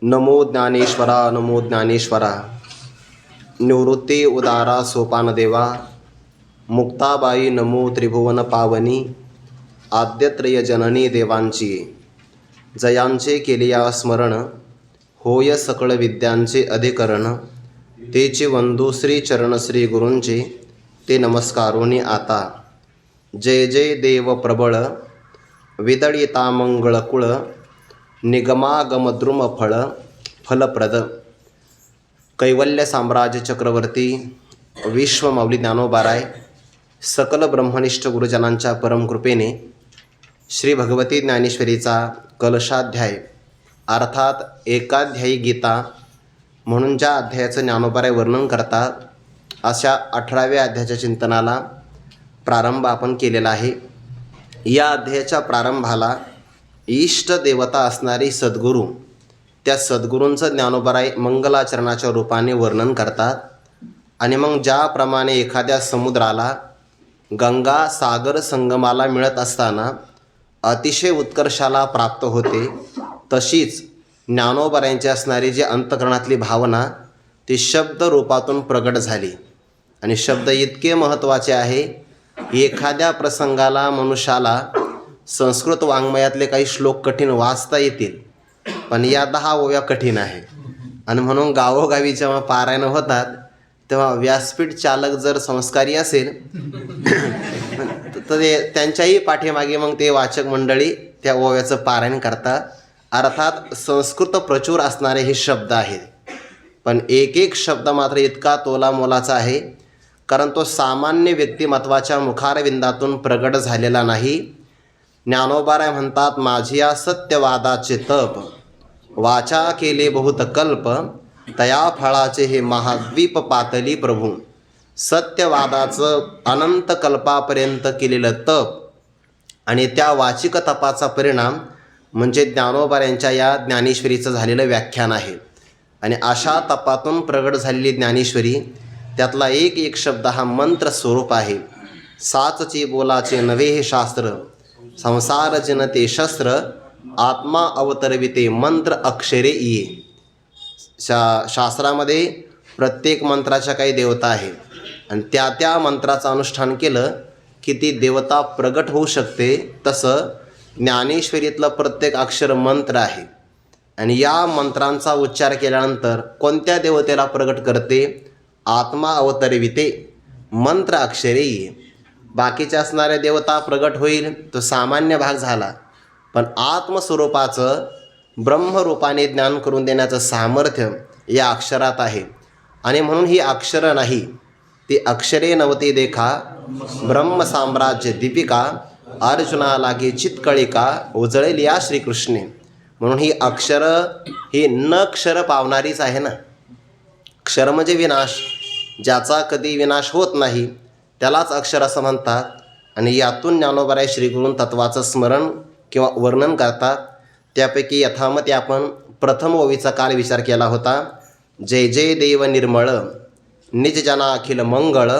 नमो ज्ञानेश्वरा नमो ज्ञानेश्वरा. निवृत्ती उदारा सोपान देवा. मुक्ताबाई नमो त्रिभुवन पावनी. आद्यत्रय जननी देवांची. जयांचे केलिया स्मरण. होय सकळ विद्यांचे अधिकरण. तेचे वंदू श्री चरण श्री गुरूंचे. ते नमस्कारोनी आता. जय जय देव प्रबळ. विदळिता मंगळकुळ. निगमागमद्रुम फळ फलप्रद. कैवल्य साम्राज्य चक्रवर्ती विश्वमाऊली ज्ञानोबाराय सकल ब्रह्मनिष्ठ गुरुजनांच्या परमकृपेने श्री भगवती ज्ञानेश्वरीचा कलशाध्याय अर्थात एकाध्यायी गीता म्हणून ज्या अध्यायाचं ज्ञानोबाराय वर्णन करतात अशा 18व्या अध्यायाच्या चिंतनाला प्रारंभ आपण केलेला आहे. या अध्यायाच्या प्रारंभाला इष्ट देवता असणारी सद्गुरू, त्या सद्गुरूंचं ज्ञानोबाराय मंगलाचरणाच्या रूपाने वर्णन करतात. आणि मग ज्याप्रमाणे एखाद्या समुद्राला गंगा सागर संगमाला मिळत असताना अतिशय उत्कर्षाला प्राप्त होते, तशीच ज्ञानोबारायांची असणारी जी अंतःकरणातली भावना ती शब्द रूपातून प्रगट झाली. आणि शब्द इतके महत्त्वाचे आहे, एखाद्या प्रसंगाला मनुष्याला संस्कृत वाङ्मयातले काही श्लोक कठीण वाचता येतील, पण या 10 ओव्या कठीण आहे. आणि म्हणून गावोगावी जेव्हा पारायण होतात तेव्हा व्यासपीठ चालक जर संस्कारी असेल तर त्यांच्याही पाठीमागे मग ते वाचक मंडळी त्या ओव्याचं पारायण करतात. अर्थात संस्कृत प्रचूर असणारे हे शब्द आहेत, पण एक एक शब्द मात्र इतका तोला मोलाचा आहे, कारण तो सामान्य व्यक्तिमत्वाच्या मुखारविंदातून प्रगट झालेला नाही. ज्ञानोबाराय म्हणतात, माझिया सत्यवादाचे तप वाचा केले बहुत कल्प. तया फळाचे हे महाद्वीप पातली प्रभू. सत्यवादाचं अनंत कल्पापर्यंत केलेलं तप आणि त्या वाचिक तपाचा परिणाम म्हणजे ज्ञानोबारायांच्या या ज्ञानेश्वरीचं झालेलं व्याख्यान आहे. आणि अशा तपातून प्रगट झालेली ज्ञानेश्वरी, त्यातला एक एक शब्द हा मंत्र स्वरूप आहे. साचची बोलाचे नवे हे शास्त्र. संसार जनते शस्त्र. आत्मा अवतरविते मंत्र अक्षरे ये. शास्त्रामध्ये प्रत्येक मंत्राच्या काही देवता आहे आणि त्या त्या मंत्राचं अनुष्ठान केलं की ती देवता प्रगट होऊ शकते. तसं ज्ञानेश्वरीतलं प्रत्येक अक्षर मंत्र आहे. आणि या मंत्रांचा उच्चार केल्यानंतर कोणत्या देवतेला प्रगट करते? आत्मा अवतरविते मंत्र अक्षरे ये. बाकीच्या असणाऱ्या देवता प्रगट होईल तो सामान्य भाग झाला, पण आत्मस्वरूपाचं ब्रह्मरूपाने ज्ञान करून देण्याचं सामर्थ्य या अक्षरात आहे. आणि म्हणून ही अक्षरं नाही, ती अक्षरे नवती देखा ब्रह्म साम्राज्य दीपिका. अर्जुना लागे चित्कळिका उजळेल या श्रीकृष्णे. म्हणून ही अक्षरं ही न क्षर पावणारीच आहे ना. क्षर म्हणजे विनाश, ज्याचा कधी विनाश होत नाही त्यालाच अक्षर असं म्हणतात. आणि यातून ज्ञानोबाराय श्रीगुरू तत्वाचं स्मरण किंवा वर्णन करतात. त्यापैकी यथामती आपण प्रथम ओवीचा काल विचार केला होता. जय जय देव निर्मळ. निज जना अखिल मंगळ.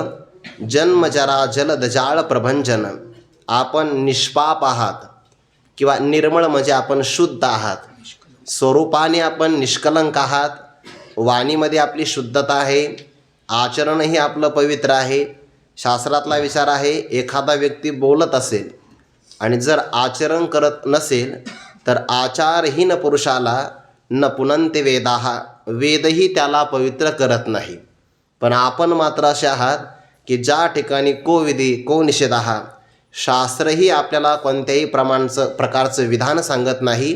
जन्म जरा जलद जाळ प्रभंजन. आपण निष्पाप आहात किंवा निर्मळ म्हणजे आपण शुद्ध आहात. स्वरूपाने आपण निष्कलंक आहात. वाणीमध्ये आपली शुद्धता आहे. आचरणही आपलं पवित्र आहे. शास्त्रातला विचार आहे, एखादा व्यक्ती बोलत असेल आणि जर आचरण करत नसेल तर आचारहीन पुरुषाला न पुनंते वेदाहा. वेदही त्याला पवित्र करत नाही. पण आपण मात्र असे आहात की ज्या ठिकाणी को विधी को निषेध आहात. शास्त्रही आपल्याला कोणत्याही प्रकारचं विधान सांगत नाही,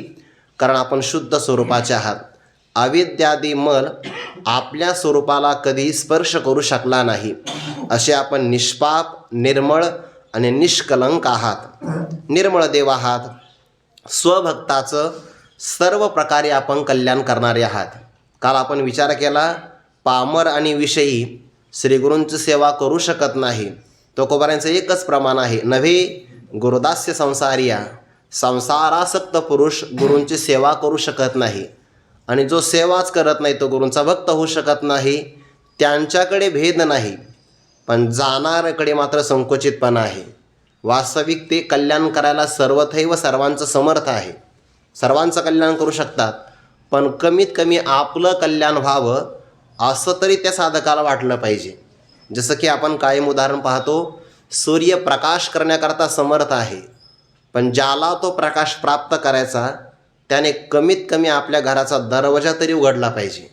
कारण आपण शुद्ध स्वरूपाचे आहात. अविद्यादी मल आपल्या स्वरूपाला कधी स्पर्श करू शकला नाही. असे आपण निष्पाप, निर्मळ आणि निष्कलंक आहात. निर्मळ देव आहात. स्वभक्ताचं सर्व प्रकारे आपण कल्याण करणारे आहात. काल आपण विचार केला, पामर आणि विषयी श्रीगुरूंची सेवा करू शकत नाही. तुकोबारायांचं एकच प्रमाण आहे, नव्हे गुरुदास्य संसारिया. संसारासक्त पुरुष गुरूंची सेवा करू शकत नाही. आणि जो सेवाच करत नाही तो गुरूंचा भक्त होऊ शकत नाही. त्यांच्याकडे भेद नाही, पण जाणाऱ्याकडे मात्र संकुचितपणा आहे. वास्तविक ते कल्याण करायला सर्वथैव सर्वांचं समर्थ आहे. सर्वांचं कल्याण करू शकतात, पण कमीत कमी आपलं कल्याण व्हावं असं तरी त्या साधकाला वाटलं पाहिजे. जसं की आपण कायम उदाहरण पाहतो, सूर्य प्रकाश करण्याकरता समर्थ आहे, पण ज्याला तो प्रकाश प्राप्त करायचा त्याने कमीत कमी आपल्या घराचा दरवाजा तरी उघडला पाहिजे.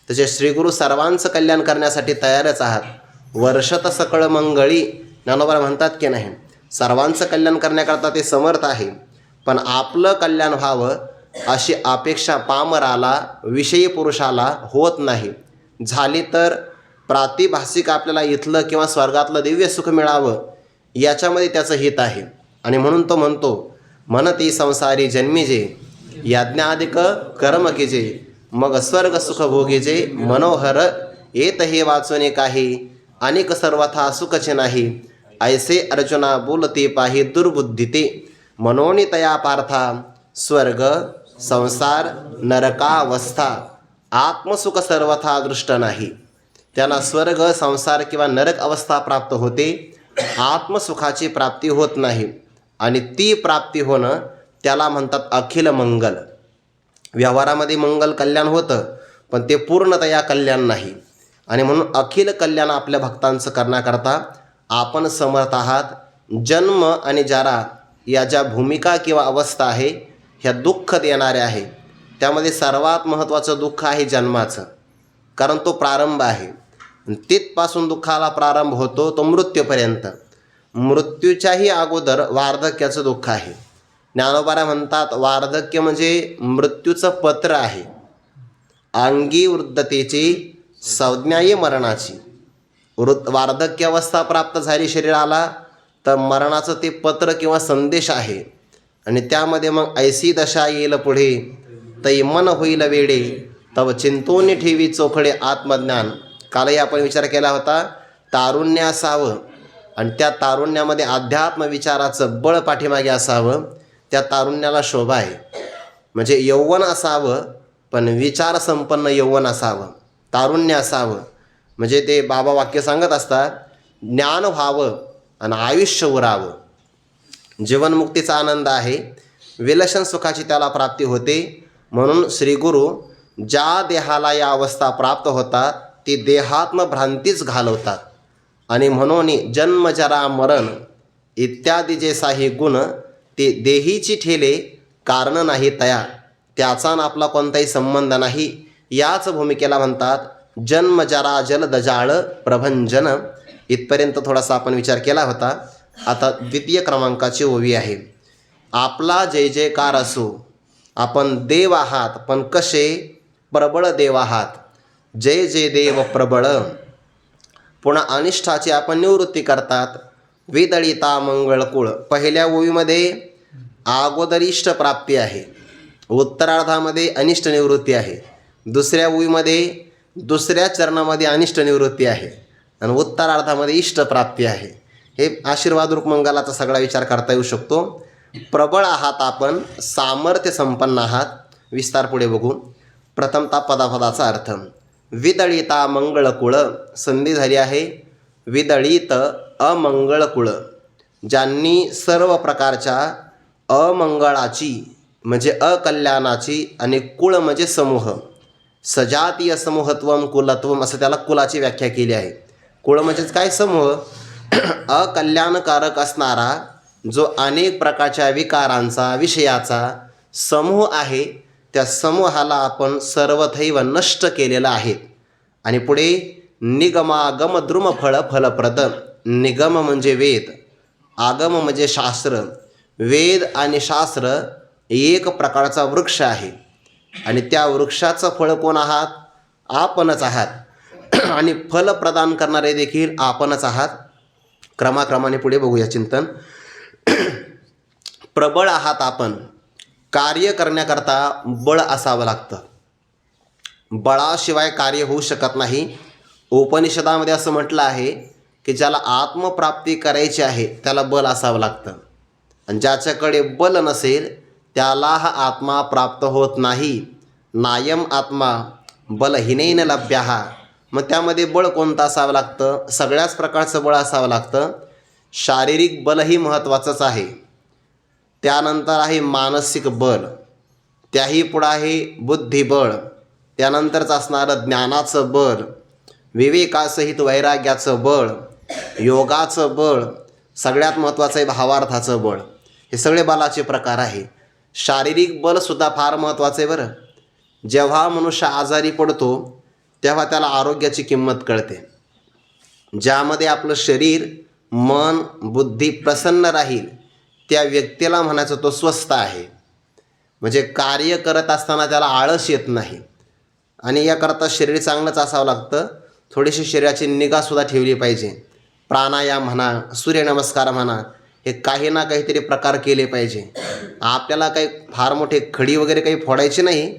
तसे श्रीगुरू सर्वांचं कल्याण करण्यासाठी तयारच आहात. वर्षत सकळ मंगळी ज्ञानोबा म्हणतात की नाही, सर्वांचं कल्याण करण्याकरता ते समर्थ आहे, पण आपलं कल्याण व्हावं अशी अपेक्षा पामराला, विषयी पुरुषाला होत नाही. झाली तर प्रातिभासिक आपल्याला इथलं किंवा स्वर्गातलं दिव्य सुख मिळावं याच्यामध्ये त्याचं हित आहे. आणि म्हणून तो म्हणतो, म्हणती संसारी जन्मीजे यज्ञाधिक कर्म कीजे, मग स्वर्ग सुख भोगीजे, मनोहर येत हे वाचोने काही, अनेक सर्वथा सुखचे नाही, ऐसे अर्जुना बोलते पाही दुर्बुद्धीते, मनोनी तया पार्था स्वर्ग संसार नरकावस्था, आत्मसुख सर्वथा दृष्ट नाही. त्यांना स्वर्ग संसार किंवा नरक अवस्था प्राप्त होते, आत्मसुखाची प्राप्ती होत नाही. आणि ती प्राप्ती होणं त्याला म्हणतात अखिल मंगल. व्यवहारामध्ये मंगल कल्याण होतं, पण ते पूर्णतया कल्याण नाही. आणि म्हणून अखिल कल्याण आपल्या भक्तांचं करण्याकरता आपण समर्थ आहात. जन्म आणि जरा या ज्या भूमिका किंवा अवस्था आहे ह्या दुःख देणाऱ्या आहे. त्यामध्ये सर्वात महत्त्वाचं दुःख आहे जन्माचं, कारण तो प्रारंभ आहे. तिथपासून दुःखाला प्रारंभ होतो तो मृत्यूपर्यंत. मृत्यूच्याही अगोदर वार्धक्याचं दुःख आहे. ज्ञानोबा म्हणतात वार्धक्य म्हणजे मृत्यूचं पत्र आहे. अंगी वृद्धतेची संज्ञाही मरणाची. वार्धक्य अवस्था प्राप्त झाली शरीराला तर मरणाचं ते पत्र किंवा संदेश आहे. आणि त्यामध्ये मग ऐसी दशा येईल पुढे, तै मन होईल वेडे, तव चिंतोनी ठेवी चोखडे आत्मज्ञान. कालही आपण विचार केला होता, तारुण्य असावं आणि त्या तारुण्यामध्ये अध्यात्म विचाराचं बळ पाठीमागे असावं, त्या तारुण्याला शोभा आहे. म्हणजे यौवन असावं पण विचार संपन्न यौवन असावं, तारुण्य असावं. म्हणजे ते बाबा वाक्य सांगत असतात, ज्ञान व्हावं आणि आयुष्य उरावं. जीवनमुक्तीचा आनंद आहे, विलक्षण सुखाची त्याला प्राप्ती होते. म्हणून श्रीगुरू ज्या देहाला या अवस्था प्राप्त होतात ती देहात्म भ्रांतीच घालवतात. आणि म्हणून जन्म जरा मरण इत्यादी जे साही गुण ते देहीची ठेले, कारण नाही तया, त्याचा ना आपला कोणताही संबंध नाही. याच भूमिकेला म्हणतात जन्म जरा जलद जाळ प्रभंजन. इथपर्यंत थोडासा आपण विचार केला होता. आता द्वितीय क्रमांकाची ओवी आहे, आपला जय जयकार असो. आपण देव आहात, पण कसे प्रबळ देव आहात. जय जय देव प्रबळ. पुन्हा अनिष्ठाची आपण निवृत्ती करतात. विदळिता मंगळकुळ. पहिल्या ओवीमध्ये अगोदर इष्ट प्राप्ती आहे, उत्तरार्धामध्ये अनिष्ट निवृत्ती आहे. दुसऱ्या ओवीमध्ये दुसऱ्या चरणामध्ये अनिष्ट निवृत्ती आहे आणि उत्तरार्धामध्ये इष्ट प्राप्ती आहे. हे आशीर्वाद रूप मंगलाचा सगळा विचार करता येऊ शकतो. प्रबळ आहात आपण, सामर्थ्य संपन्न आहात. विस्तार पुढे बघू. प्रथमतः पदापदाचा अर्थ. विदळिता मंगळकुळ. संधी झाली आहे विदळित अमंगळकुळ. ज्यांनी सर्व प्रकारच्या अमंगळाची म्हणजे अकल्याणाची आणि कुळ म्हणजे समूह, सजातीय समूहत्वम कुलत्वम असं त्याला कुलाची व्याख्या केली आहे. कुळ म्हणजेच काय, समूह. अकल्याणकारक असणारा जो अनेक प्रकारच्या विकारांचा विषयाचा समूह आहे, त्या समूहाला आपण सर्वथैव नष्ट केलेलं आहे. आणि पुढे निगमागम द्रुम फळ फलप्रद. निगम म्हणजे वेद, आगम म्हणजे शास्त्र. वेद आणि शास्त्र एक प्रकारचा वृक्ष आहे आणि त्या वृक्षाचं फळ कोण आहात, आपणच आहात. आणि फल प्रदान करणारे देखील आपणच आहात. क्रमाक्रमाने पुढे बघूया चिंतन. प्रबळ आहात आपण. कार्य करण्याकरता बळ असावं लागतं, बळाशिवाय कार्य होऊ शकत नाही. उपनिषदामध्ये असं म्हटलं आहे की ज्याला आत्मप्राप्ती करायची आहे त्याला बल असावं लागतं, आणि ज्याच्याकडे बल नसेल त्याला हा आत्मा प्राप्त होत नाही. नायम आत्मा बलहीनेन लभ्यः. मग त्यामध्ये बळ कोणतं असावं लागतं, सगळ्याच प्रकारचं बळ असावं लागतं. शारीरिक बलही महत्त्वाचंच आहे, त्यानंतर आहे मानसिक बल. त्याही पुढं आहे बुद्धिबळ, त्यानंतरच असणारं ज्ञानाचं बळ, विवेकासहित वैराग्याचं बळ, योगाचं बळ, सगळ्यात महत्त्वाचं आहे भावार्थाचं बळ. हे सगळे बलाचे प्रकार आहे. शारीरिक बलसुद्धा फार महत्त्वाचं आहे बरं. जेव्हा मनुष्य आजारी पडतो तेव्हा त्याला आरोग्याची किंमत कळते. ज्यामध्ये आपलं शरीर, मन, बुद्धी प्रसन्न राहील त्या व्यक्तीला म्हणायचं तो स्वस्थ आहे. म्हणजे कार्य करत असताना त्याला आळस येत नाही. आणि याकरता शरीर चांगलंच असावं लागतं. थोडीशी शरीराची निगासुद्धा ठेवली पाहिजे. प्राणायाम म्हणा, सूर्यनमस्कार म्हणा, हे काही ना काहीतरी प्रकार केले पाहिजे. आपल्याला काही फार मोठे खडी वगैरे काही फोडायचे नाही,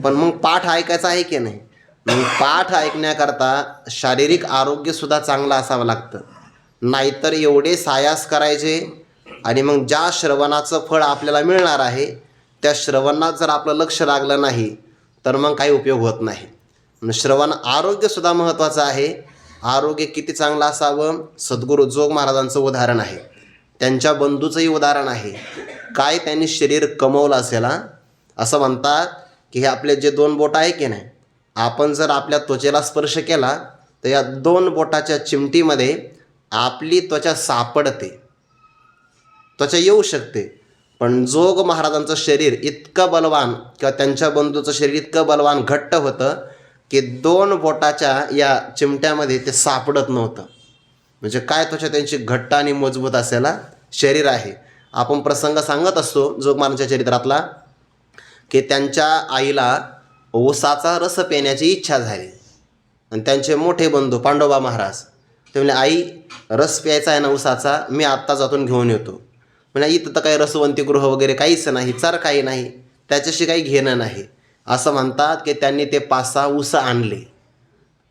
पण मग पाठ ऐकायचा आहे की नाही. मग पाठ ऐकण्याकरता शारीरिक आरोग्यसुद्धा चांगलं असावं लागतं. नाहीतर एवढे सायास करायचे आणि मग ज्या श्रवणाचं फळ आपल्याला मिळणार आहे त्या श्रवणात जर आपलं लक्ष लागलं नाही तर मग काही उपयोग होत नाही. श्रवण आरोग्यसुद्धा महत्त्वाचं आहे. आरोग्य किती चांगलं असावं, सद्गुरू जोग महाराजांचं उदाहरण आहे. त्यांच्या बंधूचंही उदाहरण आहे. काय त्यांनी शरीर कमवलं असेल. असं म्हणतात की हे आपले जे 2 बोटं आहे की नाही, आपण जर आपल्या त्वचेला स्पर्श केला तर या 2 बोटाच्या चिमटीमध्ये आपली त्वचा सापडते, त्वचा येऊ शकते. पण जोग महाराजांचं शरीर इतकं बलवान किंवा त्यांच्या बंधूचं शरीर इतकं बलवान घट्ट होतं की 2 बोटाच्या या चिमट्यामध्ये ते सापडत नव्हतं. म्हणजे काय त्वचा त्यांची घट्ट आणि मजबूत असायला शरीर आहे. आपण प्रसंग सांगत असतो जोग महाराजांच्या चरित्रातला की त्यांच्या आईला ऊसाचा रस पिण्याची इच्छा झाली आणि त्यांचे मोठे बंधू पांडोबा महाराज ते म्हणले, आई रस प्यायचा आहे ना ऊसाचा, मी आत्ता जातून घेऊन येतो. म्हणजे इथं तर काही रसवंतीगृह वगैरे काहीच नाही, चर काही नाही, त्याच्याशी काही घेणं नाही. असं म्हणतात की त्यांनी ते 5-6 ऊस आणले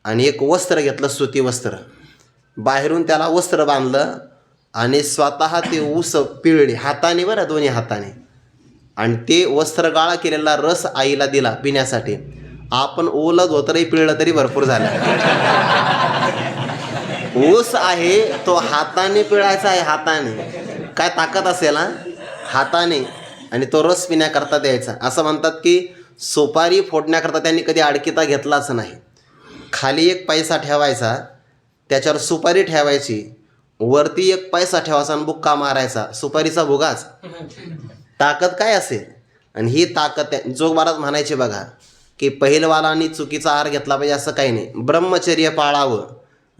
आणि एक वस्त्र घेतलं, सुती वस्त्र, बाहेरून त्याला वस्त्र बांधलं आणि स्वतः ते ऊस पिळले हाताने बरं, दोन्ही हाताने, आणि ते वस्त्र गाळा केलेला रस आईला दिला पिण्यासाठी. आपण ओलं धोतरही पिळलं तरी भरपूर झालं. ऊस आहे तो हाताने पिळायचा आहे, हाताने. काय ताकद असेल हाताने, आणि तो रस पिण्याकरता द्यायचा. असं म्हणतात की सुपारी फोडण्याकरता त्यांनी कधी आडकिता घेतलाच नाही. खाली 1 पैसा ठेवायचा, त्याच्यावर सुपारी ठेवायची, वरती 1 पैसा ठेवायचा आणि बुक्का मारायचा, सुपारीचा भुगाच. ताकद काय असेल. आणि ही ताकद जोग महाराज म्हणायचे बघा की पहिलवालांनी चुकीचा आहार घेतला पाहिजे असं काही नाही. ब्रह्मचर्य पाळावं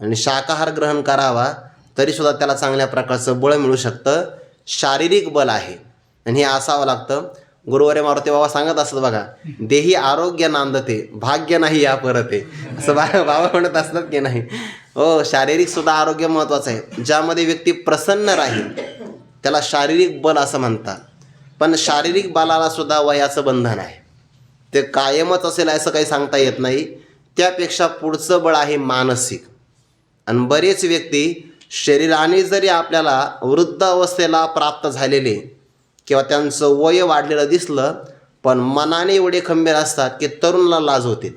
आणि शाकाहार ग्रहण करावा तरीसुद्धा त्याला चांगल्या प्रकारचं बळ मिळू शकतं. शारीरिक बल आहे आणि हे असावं लागतं. गुरुवारी मारुती बाबा सांगत असतात बघा, देही आरोग्य नांदते, भाग्य नाही या परते, असं बाबा म्हणत असतात की नाही. हो, शारीरिकसुद्धा आरोग्य महत्त्वाचं आहे. ज्यामध्ये व्यक्ती प्रसन्न राहील त्याला शारीरिक बल असं म्हणतात. पण शारीरिक बलाला सुद्धा वयाचं बंधन आहे. ते कायमच असेल असं काही सांगता येत नाही. त्यापेक्षा पुढचं बळ आहे मानसिक. आणि बरेच व्यक्ती शरीराने जरी आपल्याला वृद्ध अवस्थेला प्राप्त झालेले किंवा त्यांचं वय वाढलेलं दिसलं, पण मनाने एवढे खंबीर असतात की तरुणाला लाज होते,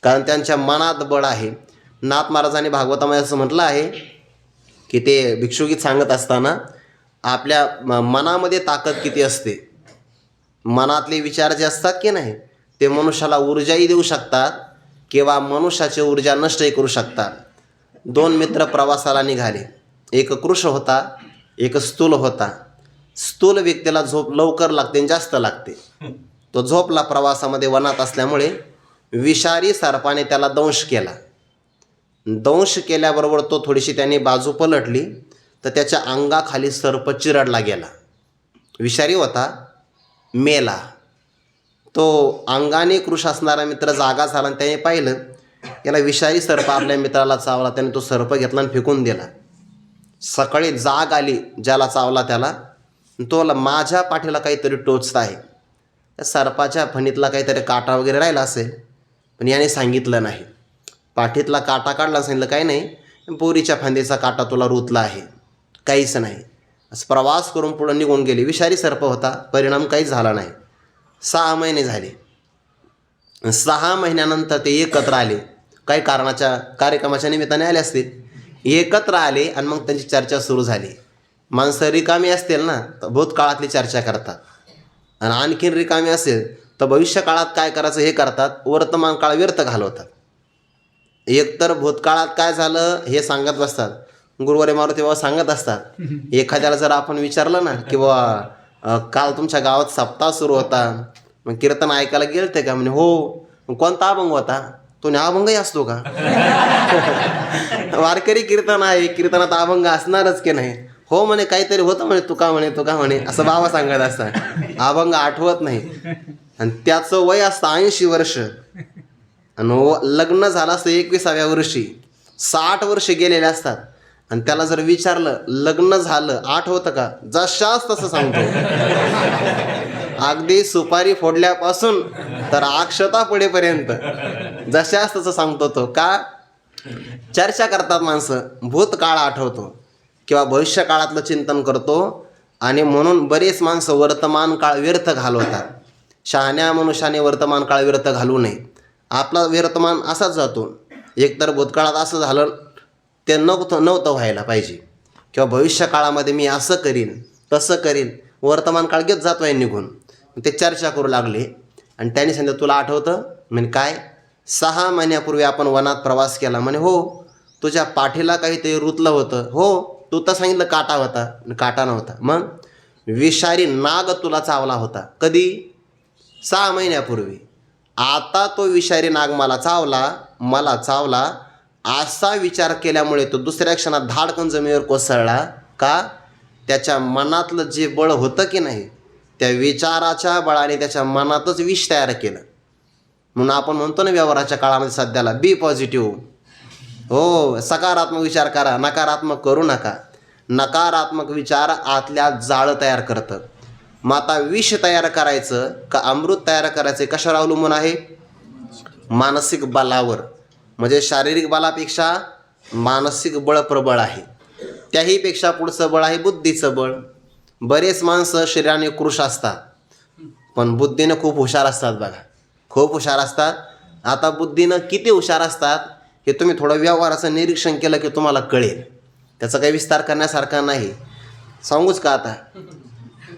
कारण त्यांच्या मनात बळ आहे. नाथ महाराजांनी भागवतामध्ये असं म्हटलं आहे की ते भिक्षुगीत सांगत असताना आपल्या मनामध्ये ताकद किती असते. मनातले विचार जे असतात की नाही ते मनुष्याला ऊर्जाही देऊ शकतात किंवा मनुष्याची ऊर्जा नष्टही करू शकतात. 2 मित्र प्रवासाला निघाले. एक कृश होता, एक स्थूल होता. स्थूल व्यक्तीला झोप लवकर लागते, जास्त लागते. तो झोपला प्रवासामध्ये वनात असल्यामुळे. विषारी सर्पाने त्याला दंश केला. दंश केल्याबरोबर तो थोडीशी त्याने बाजू पलटली तर त्याच्या अंगाखाली सर्प चिरडला गेला. विषारी होता, मेला. तो अंगाने कृश असणारा मित्र जागा झाला आणि त्याने पाहिलं याला विषारी सर्प आपल्या मित्राला चावला. त्याने तो सर्प घेतला आणि फेकून दिला. सकाळी जाग आली ज्याला चावला त्याला, तो माझ्या पाठीला काहीतरी टोचत आहे. त्या सर्पाच्या फणीतला काहीतरी काटा वगैरे राहिला असेल, पण याने सांगितलं नाही. पाठीतला काटा काढला, सांगितलं काही नाही, पोरीच्या फांदीचा काटा तुला रुतला आहे, काहीच नाही. असं प्रवास करून पुढं निघून गेले. विषारी सर्प होता, परिणाम काहीच झाला नाही. 6 महिने झाले. 6 महिन्यानंतर ते एकत्र आले. काही कार्यक्रमाच्या निमित्ताने आले असतील. एकत्र आले आणि मग त्यांची चर्चा सुरू झाली. माणसं रिकामी असतील ना तर भूतकाळातली चर्चा करतात, आणि आणखीन रिकामी असेल तर भविष्य काळात काय करायचं हे करतात, वर्तमान काळ व्यर्थ घालवतात. एकतर भूतकाळात काय झालं हे सांगत बसतात. गुरुवारी मारुती बाबा सांगत असतात, एखाद्याला जर आपण विचारलं ना की बाबा काल तुमच्या गावात सप्ताह सुरू होता, मग कीर्तन ऐकायला गेलते का? म्हणे हो. मग कोणता अभंग होता? तो अभंगही असतो का? वारकरी कीर्तन आहे, कीर्तनात अभंग असणारच की नाही? हो म्हणे, काहीतरी होतं म्हणे, तुका म्हणे असं बाबा सांगत असतात. अभंग आठवत नाही. आणि त्याचं वय असतं 80 वर्ष आणि लग्न झालं असतं 21व्या वर्षी. 60 वर्ष गेलेले असतात. आणि त्याला जर विचारलं लग्न झालं आठवतं का? जशाच तसं सांगतो. अगदी सुपारी फोडल्यापासून तर अक्षता पडेपर्यंत जशाच तसं सांगतो तो. का? चर्चा करतात माणसं, भूतकाळ आठवतो किंवा भविष्य काळातलं चिंतन करतो. आणि म्हणून बरेच माणसं वर्तमान काळ व्यर्थ घालवतात. शहाण्या मनुष्याने वर्तमान काळ व्यर्थ घालवू नये. आपला वर्तमान असाच जातो. एकतर भूतकाळात असं झालं ते नव्हतं व्हायला पाहिजे, किंवा भविष्य काळामध्ये मी असं करीन तसं करीन. वर्तमान काळ घेत जातो आहे निघून. ते चर्चा करू लागले आणि त्यांनी सांगितलं तुला आठवतं? म्हणजे काय? 6 महिन्यापूर्वी आपण वनात प्रवास केला. म्हणे हो. तुझ्या पाठीला काहीतरी रुतलं होतं. हो. तू तर सांगितलं काटा होता. काटा नव्हता. मग विषारी नाग तुला चावला होता. कधी? 6 महिन्यापूर्वी. आता तो विषारी नाग मला चावला असा विचार केल्यामुळे तो दुसऱ्या क्षणात धाडकन जमिनीवर कोसळला. का? त्याच्या मनातलं जे बळ होतं की नाही, त्या विचाराच्या बळाने त्याच्या मनातच विष तयार केलं. म्हणून आपण म्हणतो ना व्यवहाराच्या काळामध्ये सध्याला बी पॉझिटिव्ह. हो, सकारात्मक विचार करा, नकारात्मक करू नका. नकारात्मक विचार आतल्या जाळं तयार करतं. मग आता विष तयार करायचं का अमृत तयार करायचं कशावर अवलंबून आहे? मानसिक बलावर. म्हणजे शारीरिक बलापेक्षा मानसिक बळ प्रबळ आहे. त्याहीपेक्षा पुढचं बळ आहे बुद्धीचं बळ. बरेच माणसं शरीराने कृश असतात पण बुद्धीनं खूप हुशार असतात. बघा, खूप हुशार असतात. आता बुद्धीनं किती हुशार असतात हे तुम्ही थोडं व्यवहाराचं निरीक्षण केलं की तुम्हाला कळेल. त्याचा काही विस्तार करण्यासारखा नाही. सांगूच का आता?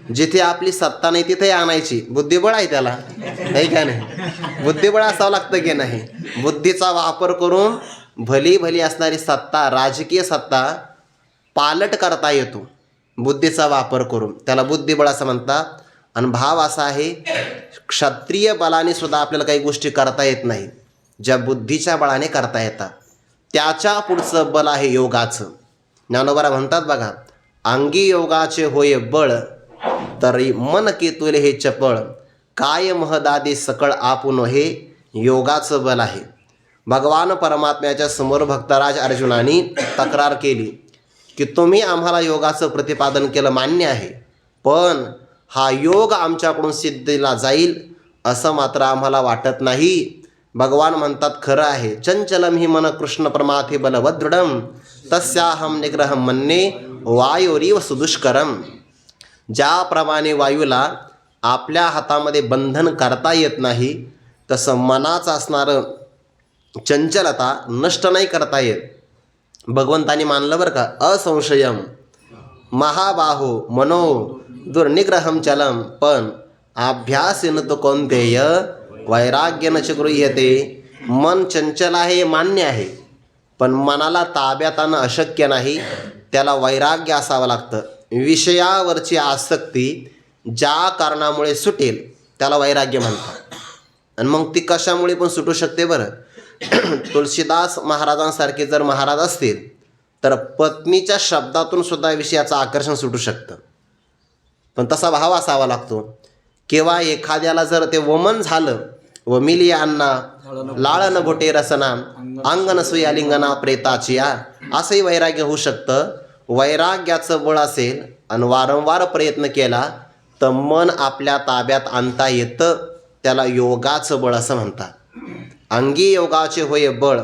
जिथे आपली सत्ता नाही तिथे आणायची. बुद्धिबळ आहे त्याला, नाही का नाही? बुद्धिबळ असावं लागतं की नाही? बुद्धीचा वापर करून भली असणारी सत्ता, राजकीय सत्ता पालट करता येतो बुद्धीचा वापर करून. त्याला बुद्धिबळ असं म्हणतात. आणि भाव असा आहे, क्षत्रिय बलाने सुद्धा आपल्याला काही गोष्टी करता येत नाही ज्या बुद्धीच्या बळाने करता येतात. त्याच्या पुढचं बल आहे योगाचं. ज्ञानोबा म्हणतात बघा, अंगी योगाचे होय बळ, तरी मन केतुले हे चपळ, काय महदादी सकळ आपुन हे योगाचं बल आहे. भगवान परमात्म्याच्या समोर भक्तराज अर्जुनाने तक्रार केली की तुम्ही आम्हाला योगाचं प्रतिपादन केलं, मान्य आहे, पण हा योग आमच्याकडून सिद्धीला जाईल असं मात्र आम्हाला वाटत नाही. भगवान म्हणतात खरं आहे. चंचलम ही मन कृष्ण प्रमाथे बलवदृढम तस्याहम निग्रहम मन्ये वायोरीव सुदुष्करम. ज्याप्रमाणे वायूला आपल्या हातामध्ये बंधन करता येत नाही, तसं मनाचं असणारं चंचलता नष्ट नाही करता येत. भगवंतानी मानलं बरं का, असंशयम महाबाहो मनो दुर्निग्रहम चलम, पण अभ्यासेन तो कौंतेय वैराग्यन च गृह्यते. मन चंचल आहे, मान्य आहे, पण मनाला ताब्यात आणणं अशक्य नाही. त्याला वैराग्य असावं लागतं. विषयावरची आसक्ती ज्या कारणामुळे सुटेल त्याला वैराग्य म्हणतात. आणि मग ती कशामुळे पण सुटू शकते बरं. तुलसीदास महाराजांसारखे जर महाराज असतील तर पत्नीच्या शब्दातून सुद्धा विषयाचं आकर्षण सुटू शकतं. पण तसा भाव असावा लागतो. किंवा एखाद्याला जर ते वमन झालं, वमिली अण्णा लाळन घोटे रसना अंगन सुया लिंगना प्रेताचिया, असंही वैराग्य होऊ शकतं. वैराग्याचं बळ असेल आणि वारंवार प्रयत्न केला तर मन आपल्या ताब्यात आणता येतं. त्याला योगाचं बळ असं म्हणतात. अंगी योगाचे होय बळ.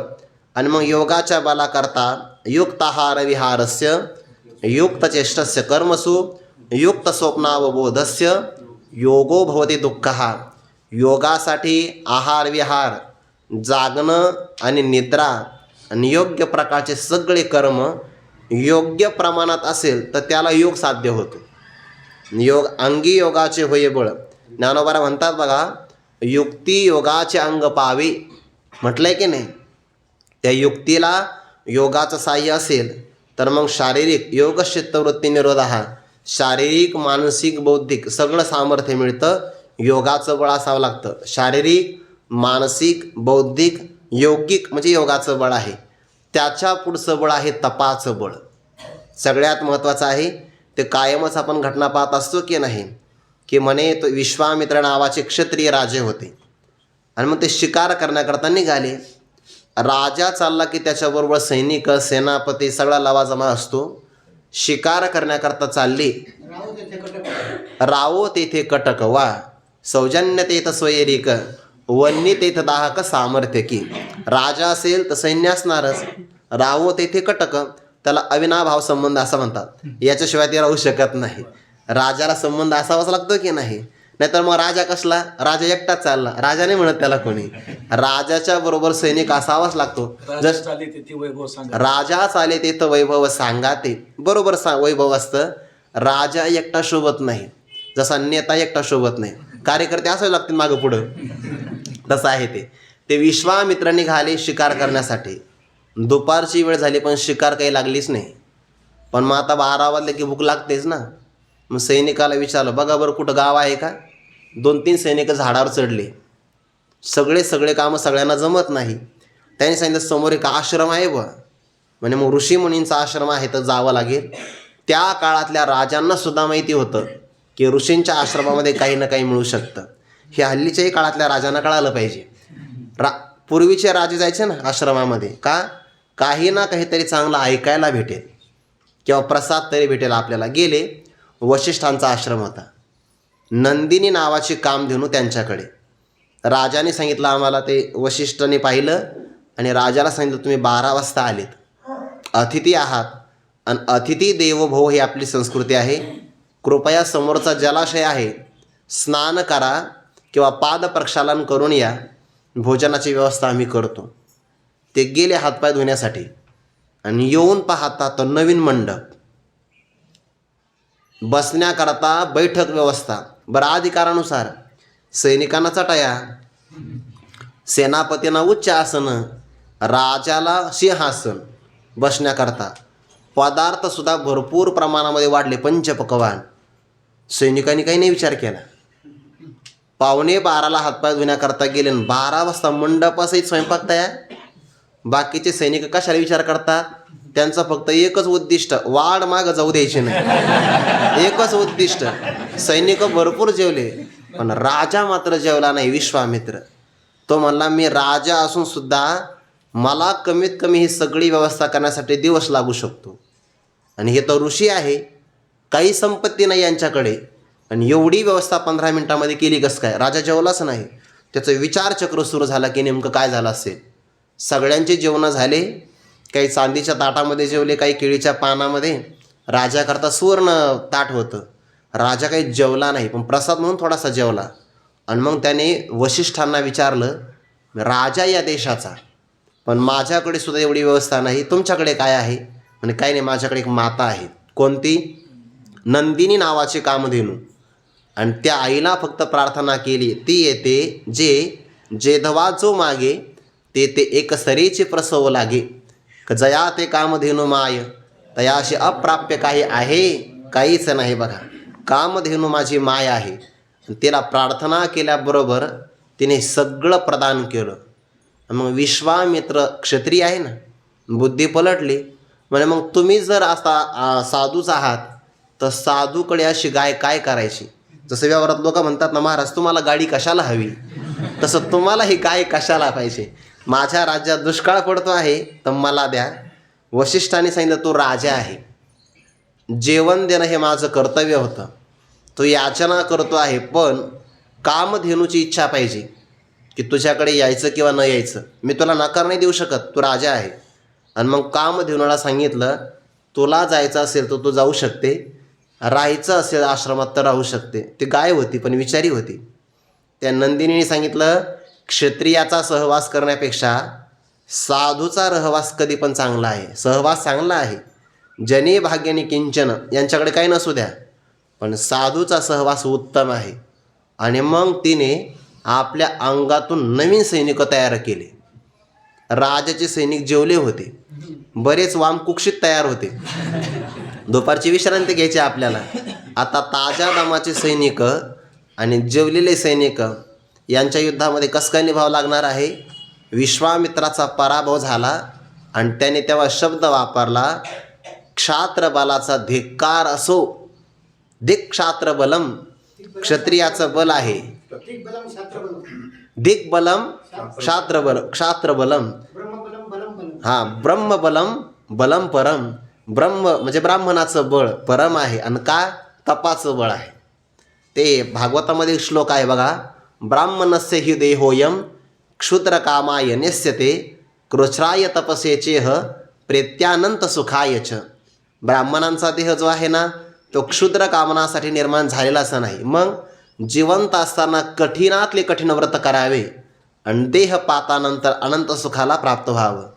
आणि मग योगाच्या बलाकरता युक्ताहार विहारस्य युक्तचेष्टस्य कर्मसु युक्त स्वप्नावबोधस्य योगो भवते दुःखः. योगासाठी आहार विहार, जागणं आणि निद्रा आणि योग्य प्रकारचे सगळे कर्म योग्य प्रमाणात असेल तर त्याला योग साध्य होतो. अंगी योगाचे होय बळ. ज्ञानोबा म्हणतात बघा, युक्ती योगाचे अंग पावे म्हटलंय की नाही. त्या युक्तीला योगाचं साह्य असेल तर मग शारीरिक योग चित्तवृत्ती निरोध हा शारीरिक मानसिक बौद्धिक सगळं सामर्थ्य मिळतं. योगाचं बळ असावं लागतं. शारीरिक मानसिक बौद्धिक यौगिक म्हणजे योगाचं बळ आहे. त्याच्या पुढचं बळ आहे तपाचं बळ. सगळ्यात महत्त्वाचं आहे ते कायमच आपण घटना पाहत असतो की नाही, की म्हणे तो विश्वामित्र नावाचे क्षत्रिय राजे होते आणि मग ते शिकार करण्याकरता निघाले. राजा चालला की त्याच्याबरोबर सैनिक सेनापती सगळा लवाजमा असतो. शिकार करण्याकरता चालली. रावो तेथे कटक वा सौजन्य तेथ स्वयरिक वन्नी तेथ दाहक सामर्थ्य की. राजा असेल तर सैन्य असणारच. रावो तेथे कटक त्याला अविनाभाव संबंध असं म्हणतात. याच्याशिवाय ते राहू शकत नाही. राजाला संबंध असावाच लागतो की नाही, नाहीतर मग राजा कसला, राजा एकटाच चालला, राजा नाही म्हणत त्याला कोणी. राजाच्या बरोबर सैनिक असावाच लागतो. जस राजा चाले तेथं वैभव सांगा ते बरोबर वैभव असतं. राजा एकटा शोभत नाही, जसा नेता एकटा शोभत नाही, कार्यकर्ते असावे लागतील मागं पुढं. तसं आहे ते विश्वामित्र निघाले शिकार करण्यासाठी. दुपारची वेळ झाली पण शिकार काही लागलीच नाही. पण मग आता 12 वाजले की भूक लागतेच ना. मग सैनिकाला विचारलं, बघा बरं कुठं गाव आहे का. 2-3 सैनिक झाडावर चढले. सगळे कामं सगळ्यांना जमत नाही. त्यांनी सांगितलं समोर एक आश्रम आहे बा, म्हणजे मग ऋषीमुनींचा आश्रम आहे तर जावं लागेल. त्या काळातल्या राजांना सुद्धा माहिती होतं की ऋषींच्या आश्रमामध्ये काही ना काही मिळू शकतं. हे हल्लीच्याही काळातल्या राजांना कळालं पाहिजे. पूर्वीचे राजे जायचे ना आश्रमामध्ये, का काही ना काहीतरी चांगलं ऐकायला भेटेल किंवा प्रसाद तरी भेटेल आपल्याला. गेले. वशिष्ठांचा आश्रम होता. नंदिनी नावाची कामधेनू त्यांच्याकडे. राजाने सांगितलं आम्हाला, ते वशिष्ठांनी पाहिलं आणि राजाला सांगितलं तुम्ही 12 वाजता आलेत, अतिथी आहात आणि अतिथी देवो भव ही आपली संस्कृती आहे. कृपया समोरचा जलाशय आहे, स्नान करा किंवा पाद प्रक्षालन करून या, भोजनाची व्यवस्था आम्ही करतो. ते गेले हातपाय धुण्यासाठी आणि येऊन पाहता तर नवीन मंडप, बसण्याकरता बैठक व्यवस्था. बरं अधिकारानुसार सैनिकांना चटाया, सेनापतींना उच्च आसन, राजाला सिंहासन बसण्याकरता. पदार्थसुद्धा भरपूर प्रमाणामध्ये वाढले, पंचपक्वान्न. सैनिकांनी काही नाही विचार केला. 11:45 हातपाय धुण्याकरता गेले, 12 वाजता मंडपासहित स्वयंपाक तयार. बाकीचे सैनिक कशाला विचार करतात, त्यांचं फक्त एकच उद्दिष्ट, वाढ मागं जाऊ द्यायची नाही. एकच उद्दिष्ट. सैनिक भरपूर जेवले पण राजा मात्र जेवला नाही. विश्वामित्र तो म्हणला मी राजा असून सुद्धा मला कमीत कमी ही सगळी व्यवस्था करण्यासाठी दिवस लागू शकतो. आणि हे तर ऋषी आहे, काही संपत्ती नाही यांच्याकडे, आणि एवढी व्यवस्था 15 मिनिटामध्ये केली कसं काय. राजा जेवलाच नाही. त्याचं विचारचक्र सुरू झाला की नेमकं काय झालं असेल. सगळ्यांचे जेवणं झाले. काही चांदीच्या ताटामध्ये जेवले, काही केळीच्या पानामध्ये. राजाकरता सुवर्ण ताट होतं. राजा काही जेवला नाही पण प्रसाद म्हणून थोडासा जेवला. आणि मग त्याने वशिष्ठांना विचारलं, राजा या देशाचा, पण माझ्याकडे सुद्धा एवढी व्यवस्था नाही, तुमच्याकडे काय आहे. आणि काही नाही, माझ्याकडे एक माता आहे. कोणती? नंदिनी नावाची कामधेनू. आणि त्या आईला फक्त प्रार्थना केली, ती येते जेधवा जो मागे ते एक सरीचे प्रसव लागे. जया ते कामधेनू माय तयाशी अप्राप्य काही आहे, काहीच नाही. बघा, कामधेनू माझी माय आहे. तिला प्रार्थना केल्याबरोबर तिने सगळं प्रदान केलं. मग विश्वामित्र क्षत्रिय आहे ना, बुद्धी पलटली. म्हणजे मग तुम्ही जर असा साधूच आहात तर साधूकडे अशी गाय काय करायची. जसं व्यवहारात लोक म्हणतात ना, महाराज तुम्हाला गाडी कशाला हवी, तसं तुम्हाला ही गाय कशाला पाहिजे. माझ्या राज्यात दुष्काळ पडतो आहे तर मला द्या. वशिष्ठांनी सांगितलं तू राजा आहे, जेवण देणं हे माझं कर्तव्य होतं. तो याचना करतो आहे, पण कामधेनूची इच्छा पाहिजे की तुझ्याकडे यायचं किंवा न यायचं. मी तुला नकार नाही देऊ शकत, तू राजा आहे. आणि मग कामधेनूला सांगितलं तुला जायचं असेल तर तू जाऊ शकते, राहायचं असेल आश्रमात तर राहू शकते. ती गाय होती पण विचारी होती. त्या नंदिनीने सांगितलं क्षत्रियाचा सहवास करण्यापेक्षा साधूचा रहवास कधी पण चांगला आहे. सहवास चांगला आहे. जनी भाग्याने किंचन, यांच्याकडे काही नसू द्या, पण साधूचा सहवास उत्तम आहे. आणि मग तिने आपल्या अंगातून नवीन सैनिक तयार केले. राजाचे सैनिक जेवले होते, बरेच वाम कुक्षित तयार होते, दुपारची विश्रांती घ्यायची आपल्याला. आता ताज्या दमाचे सैनिक आणि जेवलेले सैनिक यांच्या युद्धामध्ये कसं काय निभाव लागणार आहे. विश्वामित्राचा पराभव झाला आणि त्याने तेव्हा शब्द वापरला, क्षात्र बलाचा धिक्कार असो. दिक्क्षात्र बलम, क्षत्रियाचं बल आहे. दिग्बलम क्षात्रबलम. हा, ब्रह्मबलम बलम परम. ब्रह्म म्हणजे ब्राह्मणाचं बळ परम आहे आणि का तपाचं बळ आहे. ते भागवतामध्ये एक श्लोक आहे बघा, ब्राह्मणस्य हि देहोयम क्षुद्र कामाय नेस्यते कृच्छ्राय तपसेचेह प्रेत्यानंत सुखायच. ब्राह्मणांचा देह जो आहे ना तो क्षुद्र कामनासाठी निर्माण झालेला असा नाही. मग जिवंत असताना कठीणातले कठीण व्रत करावे आणि देह पातानंतर अनंत सुखाला प्राप्त व्हावं.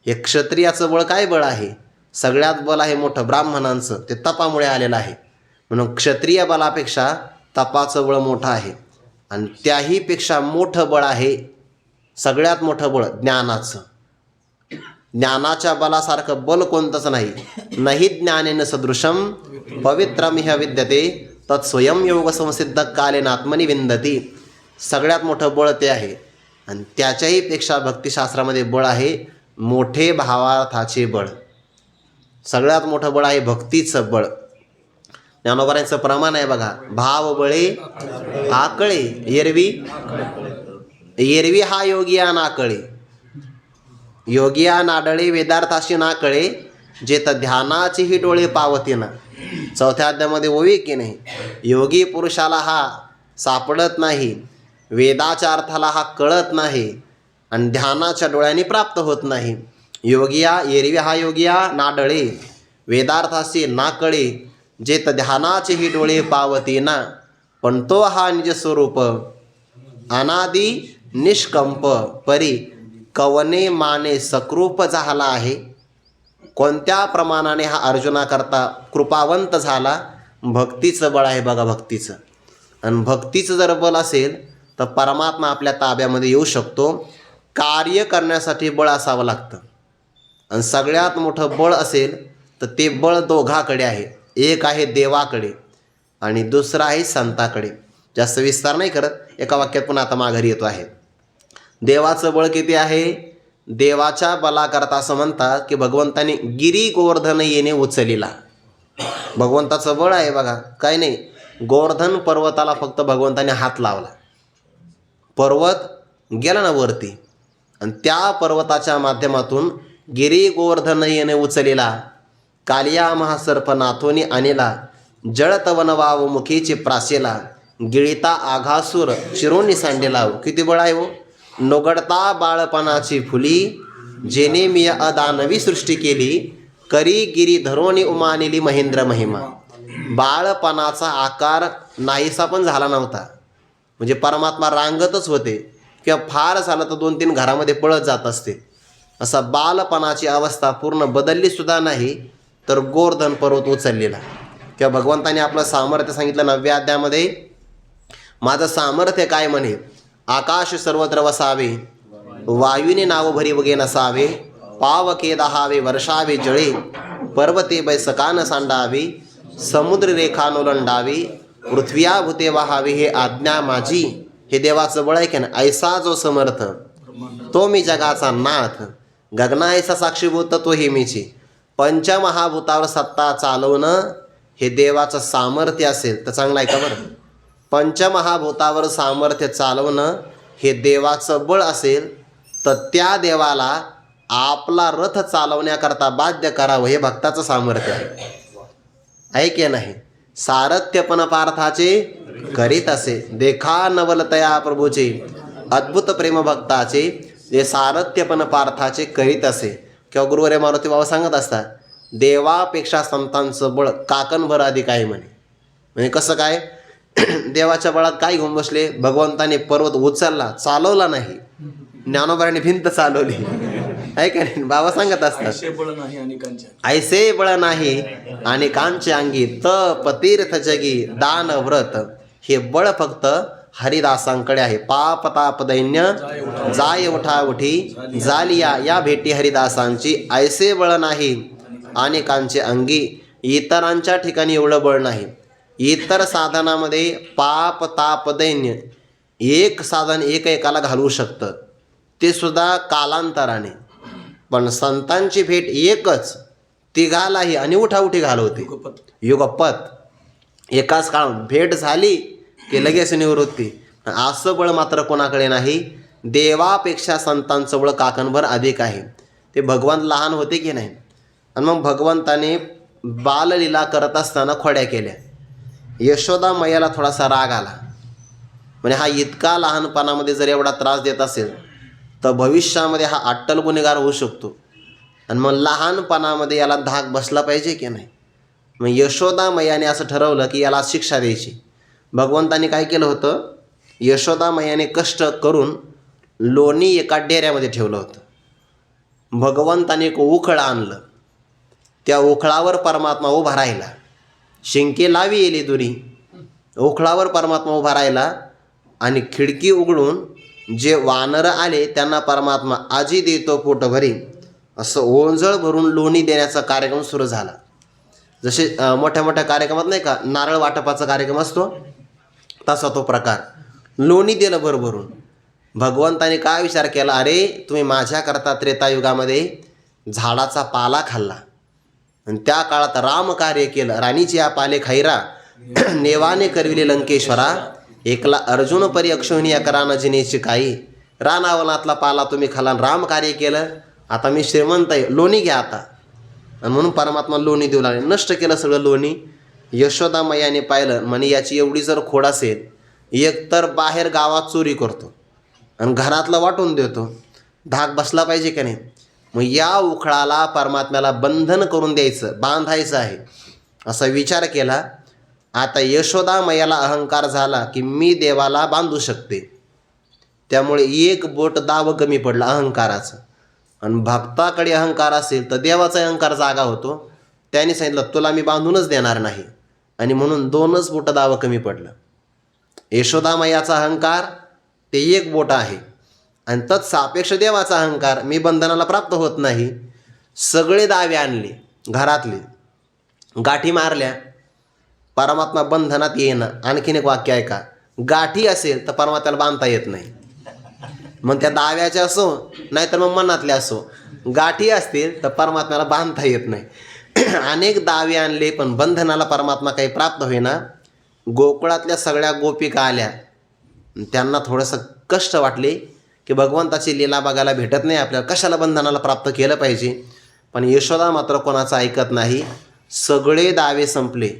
हे क्षत्रियाचं बळ काय बळ आहे. सगळ्यात बल आहे मोठं ब्राह्मणांचं, ते तपामुळे आलेलं आहे. म्हणून क्षत्रिय बलापेक्षा तपाचं बळ मोठं आहे. आणि त्याहीपेक्षा मोठं बळ आहे, सगळ्यात मोठं बळ ज्ञानाचं. ज्ञानाच्या बलासारखं बल कोणतंच नाही. नहि ज्ञानेन सदृशम पवित्रमिह विद्यते तत्स्वयं योग संसिद्ध कालेन आत्मनि विंदती. सगळ्यात मोठं बळ ते आहे. आणि त्याच्याही पेक्षा भक्तिशास्त्रामध्ये बळ आहे मोठे भावार्थाचे बळ. सगळ्यात मोठं बळ आहे भक्तीचं बळ. ज्ञानोबारांचं प्रमाण आहे बघा, भाव बळे आकळे एरवी हा योगिया नाकळे. योगिया नाडळे वेदार्थाशी नाकळे, जेत ध्यानाची ही डोळे पावतीना. चौथ्या अध्यायामध्ये ओवी की नाही, योगी पुरुषाला हा सापडत नाही, वेदाच्या अर्थाला हा कळत नाही आणि ध्यानाच्या डोळ्यांनी प्राप्त होत नाही. योगिया एरवी हा योगिया नाडळे वेदार्थाशी नाकळे, जेत ध्यानाचे ही डोळे पावतीना. पण तो हा निज स्वरूप अनादि निष्कंप परी कवने माने सकृप झाला आहे. कोणत्या प्रमाणाने हा अर्जुनाकरता कृपावंत झाला. भक्तीचं बळ आहे बघा, भक्तीचं. आणि भक्तीचं जर बल असेल तर परमात्मा आपल्या ताब्यामध्ये येऊ शकतो. कार्य करण्यासाठी बळ असावं लागतं. आणि सगळ्यात मोठं बळ असेल तर ते बळ दोघाकडे आहे. एक आहे देवाकडे आणि दुसरं आहे संताकडे. जास्त विस्तार नाही करत, एका वाक्यात पुन्हा आता माघारी येतो आहे. देवाचं बळ किती आहे. देवाच्या बलाकरता असं म्हणतात की भगवंताने गिरी गोवर्धन येणे उचलिला. भगवंताचं बळ आहे बघा, काय नाही. गोवर्धन पर्वताला फक्त भगवंताने हात लावला, पर्वत गेला ना वरती, आणि त्या पर्वताच्या माध्यमातून गिरी गोवर्धन येणे उचलिला. कालिया महासर्प नाथोनी आणिला, जळत वनवाव मुखीचे प्रासेला, गिळिता आघासूर चिरोनी सांडेला. किती बळ आहे हो. नोगडता बाळपणाची फुली, जेने मी अदानवी सृष्टी केली, करी गिरी धरोनी उमानिली महेंद्र महिमा. बाळपणाचा आकार नाहीसा पण झाला नव्हता. म्हणजे परमात्मा रांगतच होते किंवा फार झालं तर 2-3 घरामध्ये पळत जात असते. असा बालपणाची अवस्था पूर्ण बदलली सुद्धा नाही तर गोवर्धन पर्वत उचललेला. किंवा भगवंताने आपलं सामर्थ्य सांगितलं 9व्या अध्यायामध्ये, माझं सामर्थ्य काय म्हणे. आकाश सर्वत्र वसावे, वायूने नाव भरी वगे नसावे, पावके दहावे वर्षावे जळे, पर्वते बैसकान सांडावी, समुद्र रेखा नोलंडावी, पृथ्व्या भूते वाहावे हे आज्ञा माझी. हे देवाचं बळ आहे की ना. ऐसा जो समर्थ तो मी जगाचा नाथ, गगनायसा साक्षीभूत तो हे मीची. पंचमहाभूतावर सत्ता चालवणं हे देवाचं सामर्थ्य असेल तर चांगलं आहे का बरं. पंचमहाभूतावर सामर्थ्य चालवणं हे देवाचं बळ असेल तर त्या देवाला आपला रथ चालवण्याकरता बाध्य करावं हे भक्ताचं सामर्थ्य आहे की नाही. सारथ्यपण पार्थाचे करीत असे, देखा नवलतया प्रभूचे, अद्भुत प्रेम भक्ताचे, जे सारथ्यपण पार्थाचे करीत असे. किंवा गुरुवर्य मारुती बाबा सांगत असतात, देवापेक्षा संतांचं बळ काकणभर अधिक आहे म्हणे. म्हणजे कसं काय. देवाच्या बळात काय घेऊन बसले. भगवंताने पर्वत उचलला, चालवला नाही. ज्ञानोबाने भिंत चालवली आहे का नाही. बाबा सांगत असतात, ऐसे बळ नाही आणि कांचे अंगी, तप तीर्थ जगी दान व्रत. हे बळ फक्त हरिदासांकडे आहे. पाप ताप दैन्य जाय उठा उठी जालिया या भेटी हरिदासांची. ऐसे बळ नाही अनेकांचे अंगी, इतरांच्या ठिकाणी एवढं बळ नाही. इतर साधनामध्ये पाप ताप दैन्य एक साधन एकाला घालवू शकतं, ते सुद्धा कालांतराने. पण संतांची भेट एकच तिघालाही आणि उठाउठी घालवते. युगपत एकाच काळ भेट झाली की लगेच निवृत्ती. असं बळ मात्र कोणाकडे नाही. देवापेक्षा संतांचं बळ काकणभर अधिक आहे. ते भगवान लहान होते की नाही, आणि मग भगवंताने बाललीला करत असताना खोड्या केल्या. यशोदा मैयाला थोडासा राग आला. म्हणजे हा इतका लहानपणामध्ये जर एवढा त्रास देत असेल तर भविष्यामध्ये हा अट्टल गुन्हेगार होऊ शकतो. आणि मग लहानपणामध्ये याला धाक बसला पाहिजे की नाही. मग यशोदा मैयाने असं ठरवलं की याला शिक्षा द्यायची. भगवंताने काय केलं होतं, यशोदा मैयाने कष्ट करून लोणी एका डेऱ्यामध्ये ठेवलं होतं. भगवंताने एक उखळ आणलं. त्या उखळावर परमात्मा उभा राहिला. शिंके लावी येली दुरी. उखळावर परमात्मा उभा राहिला आणि खिडकी उघडून जे वानरं आले त्यांना परमात्मा आजी देतो पोट भरी असं ओंजळ भरून लोणी देण्याचा कार्यक्रम सुरू झाला. जसे मोठ्या मोठ्या कार्यक्रमात नाही का नारळ वाटपाचा कार्यक्रम असतो, तसा तो प्रकार. लोणी दिलं भरभरून. भगवंताने काय विचार केला, अरे तुम्ही माझ्याकरता त्रेतायुगामध्ये झाडाचा पाला खाल्ला आणि त्या काळात रामकार्य केलं. राणीची या पाले खैरा नेवाने करविले लंकेश्वरा. एकला अर्जुन परी अक्षोहिणी अकरानं जिनेची काही. रानावनातला पाला तुम्ही खाला, रामकार्य केलं. आता मी श्रीमंत आहे, लोणी घ्या आता. आणि म्हणून परमात्मा लोणी देऊ लागले. नष्ट केलं सगळं लोणी. यशोदा मैयाने पाहिलं, म्हणे याची एवढी जर खोड असेल, एकतर बाहेर गावात चोरी करतो आणि घरातलं वाटून देतो. धाक बसला पाहिजे का नाही. मग या उखळाला परमात्म्याला बंधन करून द्यायचं, बांधायचं आहे असा विचार केला. आता यशोदा मैयाला अहंकार झाला की मी देवाला बांधू शकते. त्यामुळे एक बोट दाव कमी पडलं अहंकाराचं. आणि भक्ताकडे अहंकार असेल तर देवाचा अहंकार जागा होतो. त्याने सांगितलं तुला मी बांधूनच देणार नाही, आणि म्हणून 2च बोटं दावं कमी पडलं. यशोदा मैयाचा अहंकार ते एक बोट आहे, आणि तत्सापेक्ष देवाचा अहंकार मी बंधनाला प्राप्त होत नाही. सगळे दावे आणले घरातले, गाठी मारल्या, परमात्मा बंधनात येणं. आणखीन एक वाक्य ऐका, गाठी असेल तर परमात्म्याला बांधता येत नाही. मग त्या दाव्याच्या असो नाहीतर मग मनातल्या असो, गाठी असतील तर परमात्म्याला बांधता येत नाही. अनेक दावे आणले पण बंधनाला परमात्मा काही प्राप्त होईना. गोकुळातल्या सगळ्या गोपिका आल्या. त्यांना थोडंसं कष्ट वाटले की भगवंताची लीला बघायला भेटत नाही आपल्याला, कशाला बंधनाला प्राप्त केलं पाहिजे. पण यशोदा मात्र कोणाचं ऐकत नाही. सगळे दावे संपले.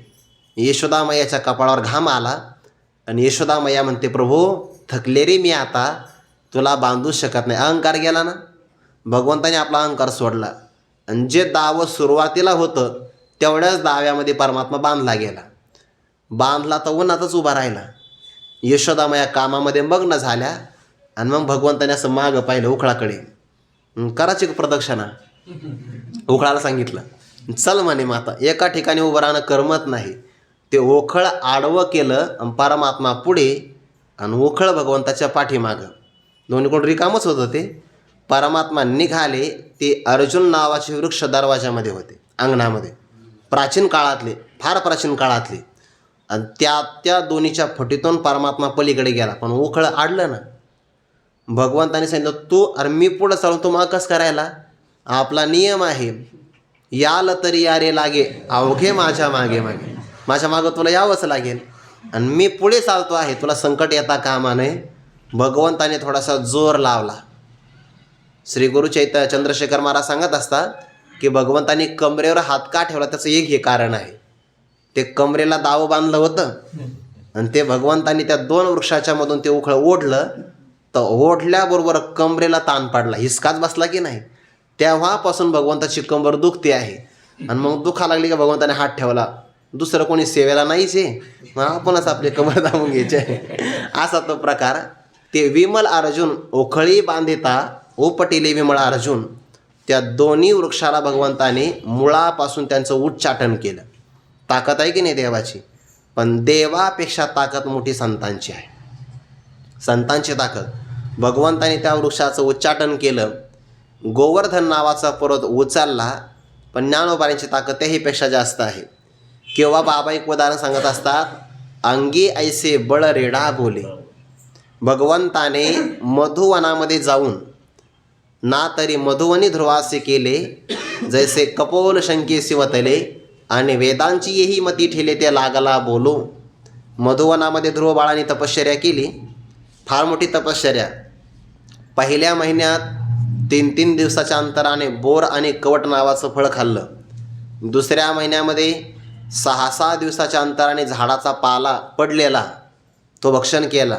यशोदा मैयाच्या कपाळावर घाम आला आणि यशोदा मैया म्हणते, प्रभू थकले रे मी, आता तुला बांधू शकत नाही. अहंकार गेला ना. भगवंताने आपला अहंकार सोडला आणि जे दावं सुरुवातीला होतं तेवढ्याच दाव्यामध्ये परमात्मा बांधला गेला. बांधला तर उन्हातच उभा राहिला. यशोदा मैया कामामध्ये मग्न झाल्या. आणि मग भगवंताने असं मागं पाहिलं उखळाकडे. करायची प्रदक्षिणा. उखळाला सांगितलं चल म्हणे माता. एका ठिकाणी उभं राहणं करमत नाही. ते ओखळ आडवं केलं आणि परमात्मा पुढे आणि ओखळ भगवंताच्या पाठीमागं. दोन्हीकडून रिकामच होतं ते. परमात्मा निघाले. ते अर्जुन नावाचे वृक्ष दरवाजामध्ये होते, अंगणामध्ये. प्राचीन काळातले, फार प्राचीन काळातले. आणि त्या दोन्हीच्या फटीतून परमात्मा पलीकडे गेला. पण ओखळ आडलं ना. भगवंताने सांगितलं तू, अरे मी पुढं चालून तू मग कसं करायला. आपला नियम आहे, याल तरी यारे लागे अवघे माझ्या मागे मागे. माझ्या मागं तुला यावंच लागेल आणि मी पुढे चालतो आहे, तुला संकट येता कामा नये. भगवंताने थोडासा जोर लावला. श्री गुरु चंद्रशेखर महाराज सांगत असतात की भगवंताने कमरेवर हात का ठेवला, त्याचं एक हे कारण आहे. ते कमरेला दाव बांधलं होतं आणि ते भगवंताने त्या 2 वृक्षाच्या मधून ते उखळ ओढलं. तर ओढल्याबरोबर कमरेला ताण पडला, हिसकाच बसला की नाही. तेव्हापासून भगवंताची कंबर दुखते आहे. आणि मग दुखा लागली का भगवंताने हात ठेवला. दुसरं कोणी सेवेला नाहीच आहे, मग आपणच आपले कमर दाबून घ्यायचे असा तो प्रकार. ते विमल अर्जुन ओखळी बांधिता उपटिले विमल अर्जुन. त्या दोन्ही वृक्षाला भगवंताने मुळापासून त्यांचं उच्चाटन केलं. ताकद आहे की नाही देवाची. पण देवापेक्षा ताकद मोठी संतांची आहे. संतांची ताकद. भगवंताने त्या वृक्षाचं उच्चाटन केलं, गोवर्धन नावाचा पर्वत उचलला, पण ज्ञानोबांची ताकद त्याहीपेक्षा जास्त आहे. किंवा बाबा एक उदाहरण सांगत असतात, अंगी ऐसे बळ रेडा बोले. भगवंताने मधुवनामध्ये जाऊन ना तरी मधुवनी ध्रुवासे केले, जैसे कपोल शंके शिवतले आणि वेदांची येही मती ठेले ते लागला बोलो. मधुवनामध्ये ध्रुव बाळाने तपश्चर्या केली, फार मोठी तपश्चर्या. पहिल्या महिन्यात 3 दिवसाच्या अंतराने बोर आणि कवट नावाचं फळ खाल्लं. दुसऱ्या महिन्यामध्ये 6 दिवसाच्या अंतराने झाडाचा पाला पडलेला तो भक्षण केला.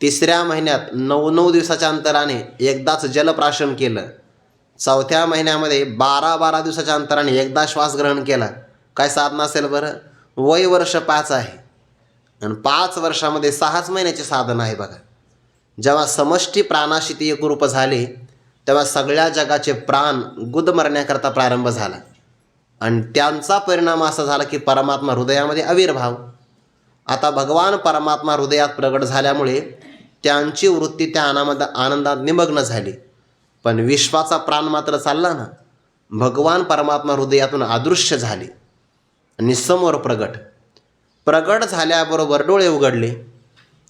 तिसऱ्या महिन्यात 9 दिवसाच्या अंतराने एकदाच जलप्राशन केलं. चौथ्या महिन्यामध्ये 12 दिवसाच्या अंतराने एकदा श्वास ग्रहण केला. काय साधना असेल बरं? वय वर्ष 5 आहे आणि 5 वर्षामध्ये 6 महिन्याची साधना आहे बघा. जेव्हा समष्टी प्राणाशी ते एकरूप झाले, तेव्हा सगळ्या जगाचे प्राण गुदमरण्याकरता प्रारंभ झाला आणि त्यांचा परिणाम असा झाला की परमात्मा हृदयामध्ये आविर्भाव. आता भगवान परमात्मा हृदयात प्रगट झाल्यामुळे त्यांची वृत्ती त्या आनंदात निमग्न झाली. पण विश्वाचा प्राण मात्र चालला ना. भगवान परमात्मा हृदयातून अदृश्य झाले आणि समोर प्रगट झाल्याबरोबर डोळे उघडले.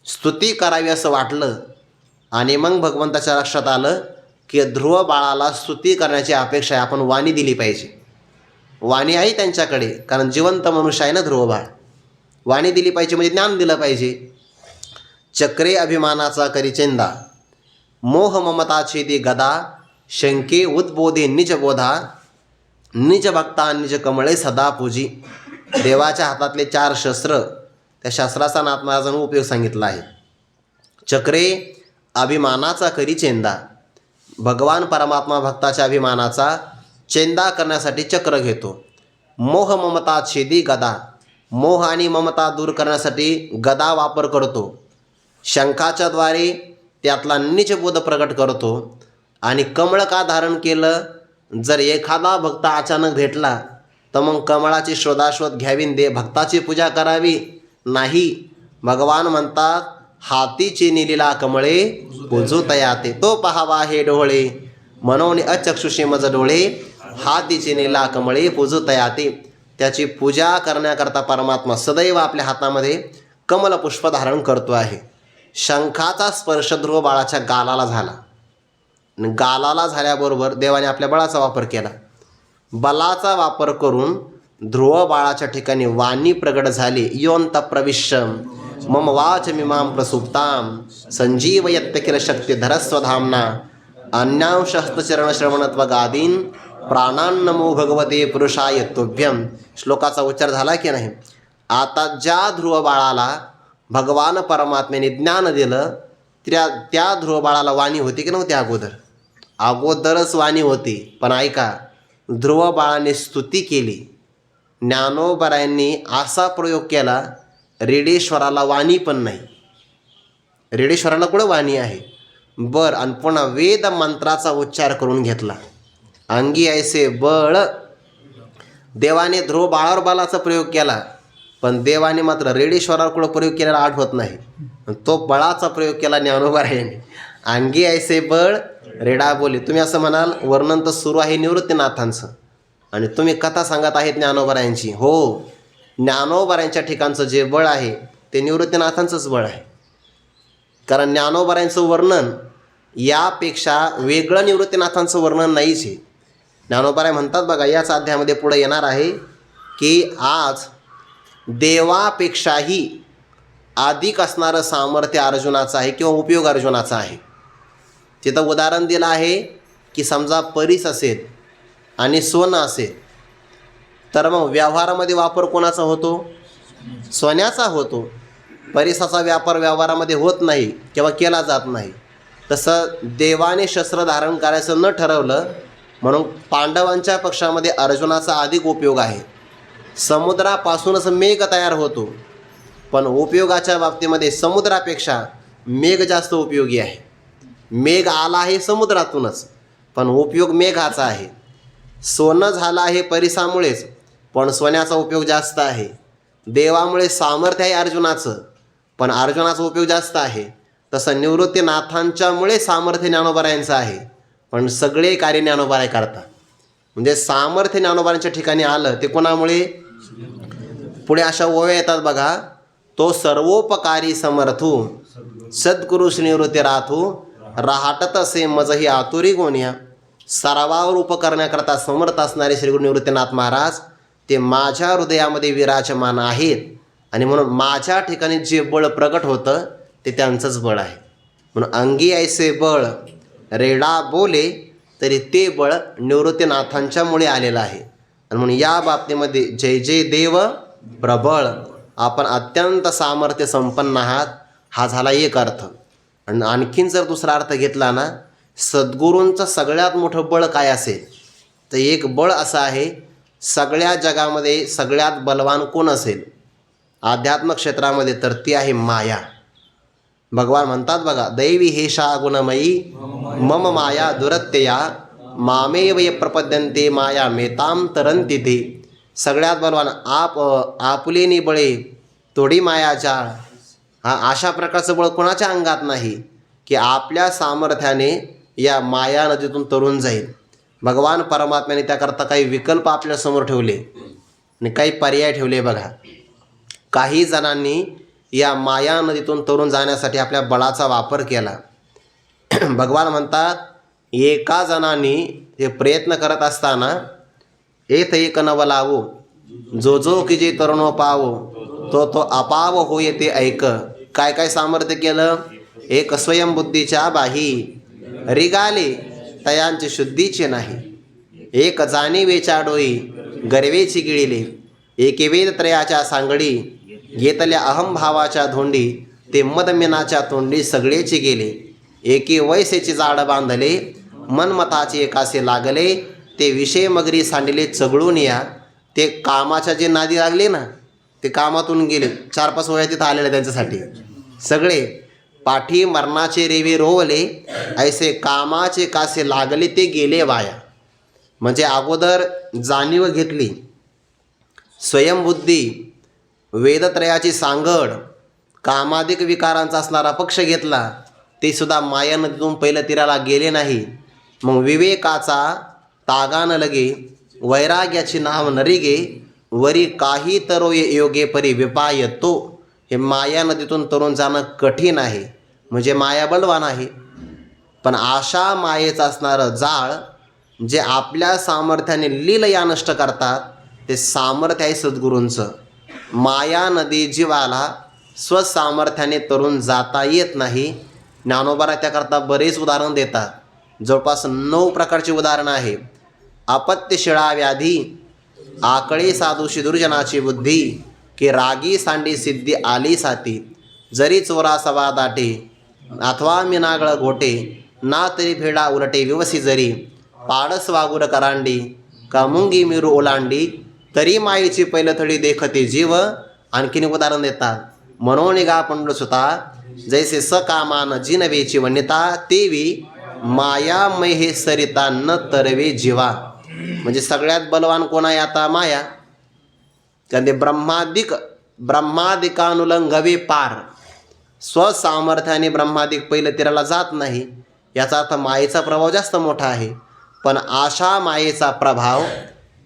स्तुती करावी असं वाटलं आणि मग भगवंताच्या लक्षात आलं की ध्रुव बाळाला स्तुती करण्याची अपेक्षा आहे. आपण वाणी दिली पाहिजे. वाणी आहे त्यांच्याकडे, कारण जिवंत मनुष्य आहे ना ध्रुव बाळ. वाणी दिली पाहिजे म्हणजे ज्ञान दिलं पाहिजे. चक्रे अभिमानाचा करी चेंदा, मोह ममताची ती गदा, शंके उद्बोधे निज बोधा, निज भक्ता निज कमळे सदा पूजी. देवाच्या हातातले 4 शस्त्र, त्या शस्त्राचा नाथ महाराजांनी उपयोग सांगितला आहे. चक्रे अभिमानाचा करी चेंदा. भगवान परमात्मा भक्ताच्या अभिमानाचा चेंदा करण्यासाठी चक्र घेतो. मोह ममता छेदी गदा, मोह आणि ममता दूर करण्यासाठी गदा वापर करतो. शंखाच्या द्वारे त्यातला निजबोध प्रकट करतो. आणि कमळ का धारण केलं? जर एखादा भक्त अचानक भेटला तर मग कमळाची शोधाशोध घ्यावी, भक्ताची पूजा करावी नाही. भगवान म्हणतात, हातीची निलीला कमळे पूजू तयाते, तो पहावा हे डोळे मनोनी अचक्षुषी मज डोळे, हातीची निलीला कमळे पूजू तयाते. त्याची पूजा करण्याकरता परमात्मा सदैव आपल्या हातामध्ये कमल पुष्प धारण करतो आहे. शंखाचा स्पर्श ध्रुव बाळाच्या गालाला झाला. गालाला झाल्याबरोबर देवाने आपल्या बळाचा वापर केला. बलाचा वापर करून ध्रुव बाळाच्या ठिकाणी वाणी प्रगट झाली. योंत प्रविश्य मम वाच मिमां प्रसुप्ताम संजीवयत्य शक्ती धरस्वधामना अन्यांश हस्तचरण श्रवणत्व गादीन प्राणान्नमो भगवते पुरुषाय तुभ्यम. श्लोकाचा उच्चार झाला की नाही? आता ज्या ध्रुव बाळाला भगवान परमात्म्याने ज्ञान दिलं, त्या ध्रुव बाळाला वाणी होती की नव्हती? अगोदरच वाणी होती. पण ऐका, ध्रुव बाळाने स्तुती केली. ज्ञानोबरायांनी असा प्रयोग केला, रेडेश्वराला वाणी पण नाही. रेडेश्वराला कुठं वाणी आहे? बरं, आणि पुन्हा वेद मंत्राचा उच्चार करून घेतला. अंगी ऐसे बळ. देवाने ध्रुव बाळावर बलाचा प्रयोग केला, पण देवाने मात्र रेडेश्वरावर कुठं प्रयोग केलेला आठवत नाही. तो बळाचा प्रयोग केला ज्ञानोबरायाने. अंगी ऐसे बळ रेडा बोले. तुम्ही असं म्हणाल, वर्णन तर सुरू आहे निवृत्तीनाथांचं आणि तुम्ही कथा सांगत आहेत ज्ञानोबरायांची. हो, ज्ञानोबरायांच्या ठिकाणचं जे बळ आहे ते निवृत्तीनाथांचंच बळ आहे. कारण ज्ञानोबरायांचं वर्णन यापेक्षा वेगळं निवृत्तीनाथांचं वर्णन नाहीच आहे. ज्ञानोबराय म्हणतात बघा, याच अध्यायामध्ये पुढे येणार आहे की आज देवापेक्षाही अधिक असणारं सामर्थ्य अर्जुनाचं आहे किंवा उपयोग अर्जुनाचा आहे. तिथं उदाहरण दिलं आहे की समजा परीस असेल आणि सोनं असेल, तर मग व्यवहारामध्ये वापर कोणाचा होतो? सोन्याचा होतो. परिसाचा व्यापार व्यवहारामध्ये होत नाही किंवा केला जात नाही. तसं देवाने शस्त्र धारण करायचं न ठरवलं म्हणून पांडवांच्या पक्षामध्ये अर्जुनाचा अधिक उपयोग आहे. समुद्रापासूनच मेघ तयार होतो, पण उपयोगाच्या बाबतीमध्ये समुद्रापेक्षा मेघ जास्त उपयोगी आहे. मेघ आला आहे समुद्रातूनच, पण उपयोग मेघाचा आहे. सोनं झालं आहे परिसामुळेच, पण सोन्याचा उपयोग जास्त आहे. देवामुळे सामर्थ्य आहे अर्जुनाचं, पण अर्जुनाचा उपयोग जास्त आहे. तसं निवृत्तीनाथांच्यामुळे सामर्थ्य ज्ञानोबारायांचं आहे, पण सगळे कार्य ज्ञानोबाराय करतात. म्हणजे सामर्थ्य ज्ञानोबारांच्या ठिकाणी आलं ते कोणामुळे? पुढे अशा ओव्या येतात बघा. तो सर्वोपकारी समर्थू सद्गुरु श्रीनिवृत्ती राथू राहटत असे मजही आतुरी गोनिया. सर्वावर उपकरण्याकरता समर्थ असणारे श्री गुरु निवृत्तीनाथ महाराज ते माझ्या हृदयामध्ये विराजमान आहेत, आणि म्हणून माझ्या ठिकाणी जे बळ प्रगट होतं ते त्यांचंच बळ आहे. म्हणून अंगी ऐसे बळ रेडा बोले, तरी ते बळ निवृत्तीनाथांच्यामुळे आलेलं आहे. आणि म्हणून या बाबतीमध्ये जय जय देव प्रबळ, आपण अत्यंत सामर्थ्य संपन्न आहात, हा झाला एक अर्थ. आणि आणखीन जर दुसरा अर्थ घेतला ना, सद्गुरूंचं सगळ्यात मोठं बळ काय असेल तर एक बळ असं आहे, सगळ्या जगामध्ये सगळ्यात बलवान कोण असेल आध्यात्मिक क्षेत्रामध्ये, तर ती आहे माया. भगवान म्हणतात बघा, दैवी हेषा गुणमयी मम माया दुरत्यया मामेव ये प्रपद्यन्ते माया मेताम तरंती ते. सगळ्यात बलवान आपुलेनी बळे तोडी माया जाळ. हा अशा प्रकारचं बळ कोणाच्या अंगात नाही की आपल्या सामर्थ्याने या माया नदीतून तरुण जाईल. भगवान परमात्म्याने त्याकरता काही विकल्प आपल्यासमोर ठेवले आणि काही पर्याय ठेवले बघा. काही जणांनी या माया नदीतून तरुण जाण्यासाठी आपल्या बळाचा वापर केला. भगवान म्हणतात, एका जणांनी हे प्रयत्न करत असताना एथ एक नव लावो जो जो की जे तरुण पावो तो तो अपाव होय ते ऐक. काय काय सामर्थ्य केलं? एक स्वयंबुद्धीच्या बाही रिगाले तयांची शुद्धीचे नाही. एक जाणीवेच्या डोई गर्वेची गिळिले. एके वेद त्रयाच्या सांगडी घेतल्या अहमभावाच्या धोंडी. ते मदमिनाच्या तोंडी सगळेचे गेले. एके वैसेचे जाड बांधले मनमताचे एकासे लागले. ते विषय मगरी सांडले चगळून या. ते कामाच्या जे नादी लागले ना ते कामातून गेले. 4-5 वया तिथं आलेले त्यांच्यासाठी. सगळे पाठी मरणाचे रेवे रोवले ऐसे कामाचे कासे लागले ते गेले वाया. म्हणजे अगोदर जाणीव घेतली, स्वयंबुद्धी, वेदत्रयाची सांगड, कामाधिक विकारांचा असणारा पक्ष घेतला, ते सुद्धा माया नदीतून पहिलं तीराला गेले नाही. मग विवेकाचा तागा न लगे वैराग्याची नाव नरिगे वरी काही तरो योगे परी विपाय तो. हे माया नदीतून तरुण जाणं कठीण आहे, म्हणजे माया बलवान आहे. पण अशा मायेचं असणारं जाळ जे आपल्या सामर्थ्याने लीलया नष्ट करतात ते सामर्थ्य आहे सद्गुरूंचं. माया नदी जीवाला स्वसामर्थ्याने तरुण जाता येत नाही. ज्ञानोबा त्याकरता बरेच उदाहरण देतात. जवळपास 9 प्रकारची उदाहरणं आहे. अपत्यशिळा व्याधी आकळे साधूशी दुर्जनाची बुद्धी की रागी सांडी सिद्धी आली साती. जरी चोरा सवा दाटे अथवा मिनागळ घोटे ना तरी भेडा उलटे विवसी जरी. पाडस वागुर करांडी कामुंगी मिरू ओलांडी तरी मायेची पैलथडी देखते जीव. आणखीन उदाहरण देतात. मनोनिगा पंडसुता जैसे सकामान जिनवेची वनिता तेवी मायामय हे सरिता न तरवे जीवा. म्हणजे सगळ्यात बलवान कोण आहे आता? माया. त्याने ब्रह्मादिकानुलंघवे पार. स्वसामर्थ्याने ब्रह्मादिक पहिलं तीराला जात नाही. याचा अर्थ मायेचा प्रभाव जास्त मोठा आहे. पण अशा मायेचा प्रभाव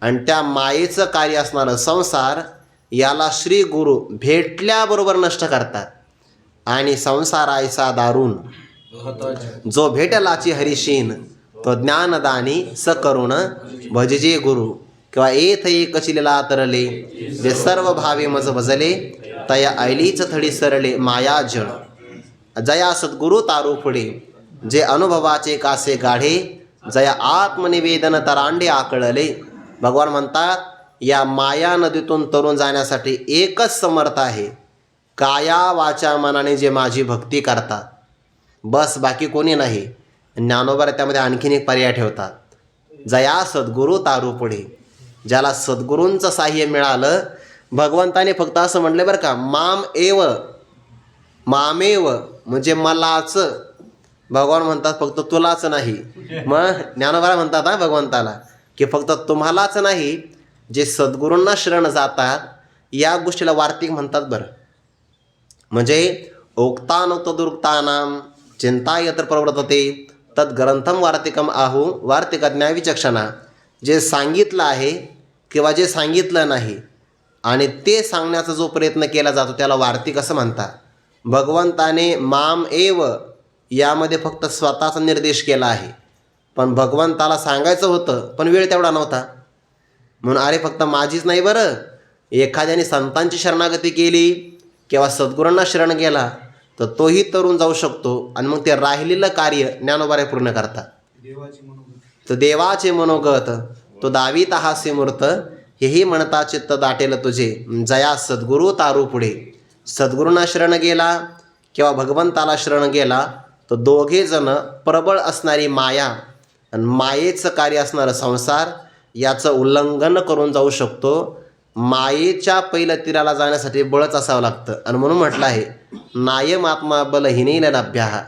आणि त्या मायेचं कार्य असणारं संसार याला श्री गुरु भेटल्याबरोबर नष्ट करतात. आणि संसार ऐसा दारुण जो भेटलाची हरिशीन तो ज्ञानदानी सकरुण भजजे गुरु. किंवा एथ एक चिलेला तरले जे सर्व भावे मज भजले तया ऐलीच थडी सरले माया जळ. जया सद्गुरु तारू पुढे जे अनुभवाचे कासे गाढे जया आत्मनिवेदन तरांडे आकळले. भगवान म्हणतात, या माया नदीतून तरुण जाण्यासाठी एकच समर्थ आहे, काया वाचा मनाने जे माझी भक्ती करतात, बस, बाकी कोणी नाही. ज्ञानोबा त्यामध्ये आणखीन एक पर्याय ठेवतात, जया सद्गुरु तारू पुढे. ज्याला सद्गुरूंचं साह्य मिळालं, भगवंताने फक्त असं म्हटलं बरं का, मामेव म्हणजे मलाच. भगवान म्हणतात फक्त तुलाच नाही. मग ज्ञानोबा म्हणतात हा भगवंताला की फक्त तुम्हालाच नाही, जे सद्गुरूंना शरण जातात या गोष्टीला वार्तिक म्हणतात बरं. म्हणजे उक्तानुक्तदुरुक्तानां चिंता यत्र प्रवर्तते तद्ग्रंथम वार्तिकम आहू वार्तिकज्ञा विचक्षणा. जे सांगितलं आहे किंवा जे सांगितलं नाही आणि ते सांगण्याचा जो प्रयत्न केला जातो त्याला वार्तिक असं म्हणतात. भगवंताने माम एव यामध्ये फक्त स्वतःचा निर्देश केला आहे, पण भगवंताला सांगायचं होतं पण वेळ तेवढा नव्हता. म्हणून अरे फक्त माझीच नाही बरं, एखाद्याने संतांची शरणागती केली किंवा सद्गुरूंना शरण गेला तर तोही तरुण जाऊ शकतो आणि मग ते राहिलेलं कार्य ज्ञानोबारे पूर्ण करतात. तर देवाचे मनोगत तो दावीत हास्य मूर्त, हेही म्हणता चित्त दाटेल तुझे जया सद्गुरू तारू पुढे. सद्गुरूंना शरण गेला किंवा भगवंताला शरण गेला तर दोघे जण प्रबळ असणारी माया आणि मायेचं कार्य असणारं संसार याचं उल्लंघन करून जाऊ शकतो. मायेच्या पहिल्या तीराला जाण्यासाठी बळच असावं लागतं आणि म्हणून म्हटलं आहे नायमात्मा बलहीनेन लभ्या.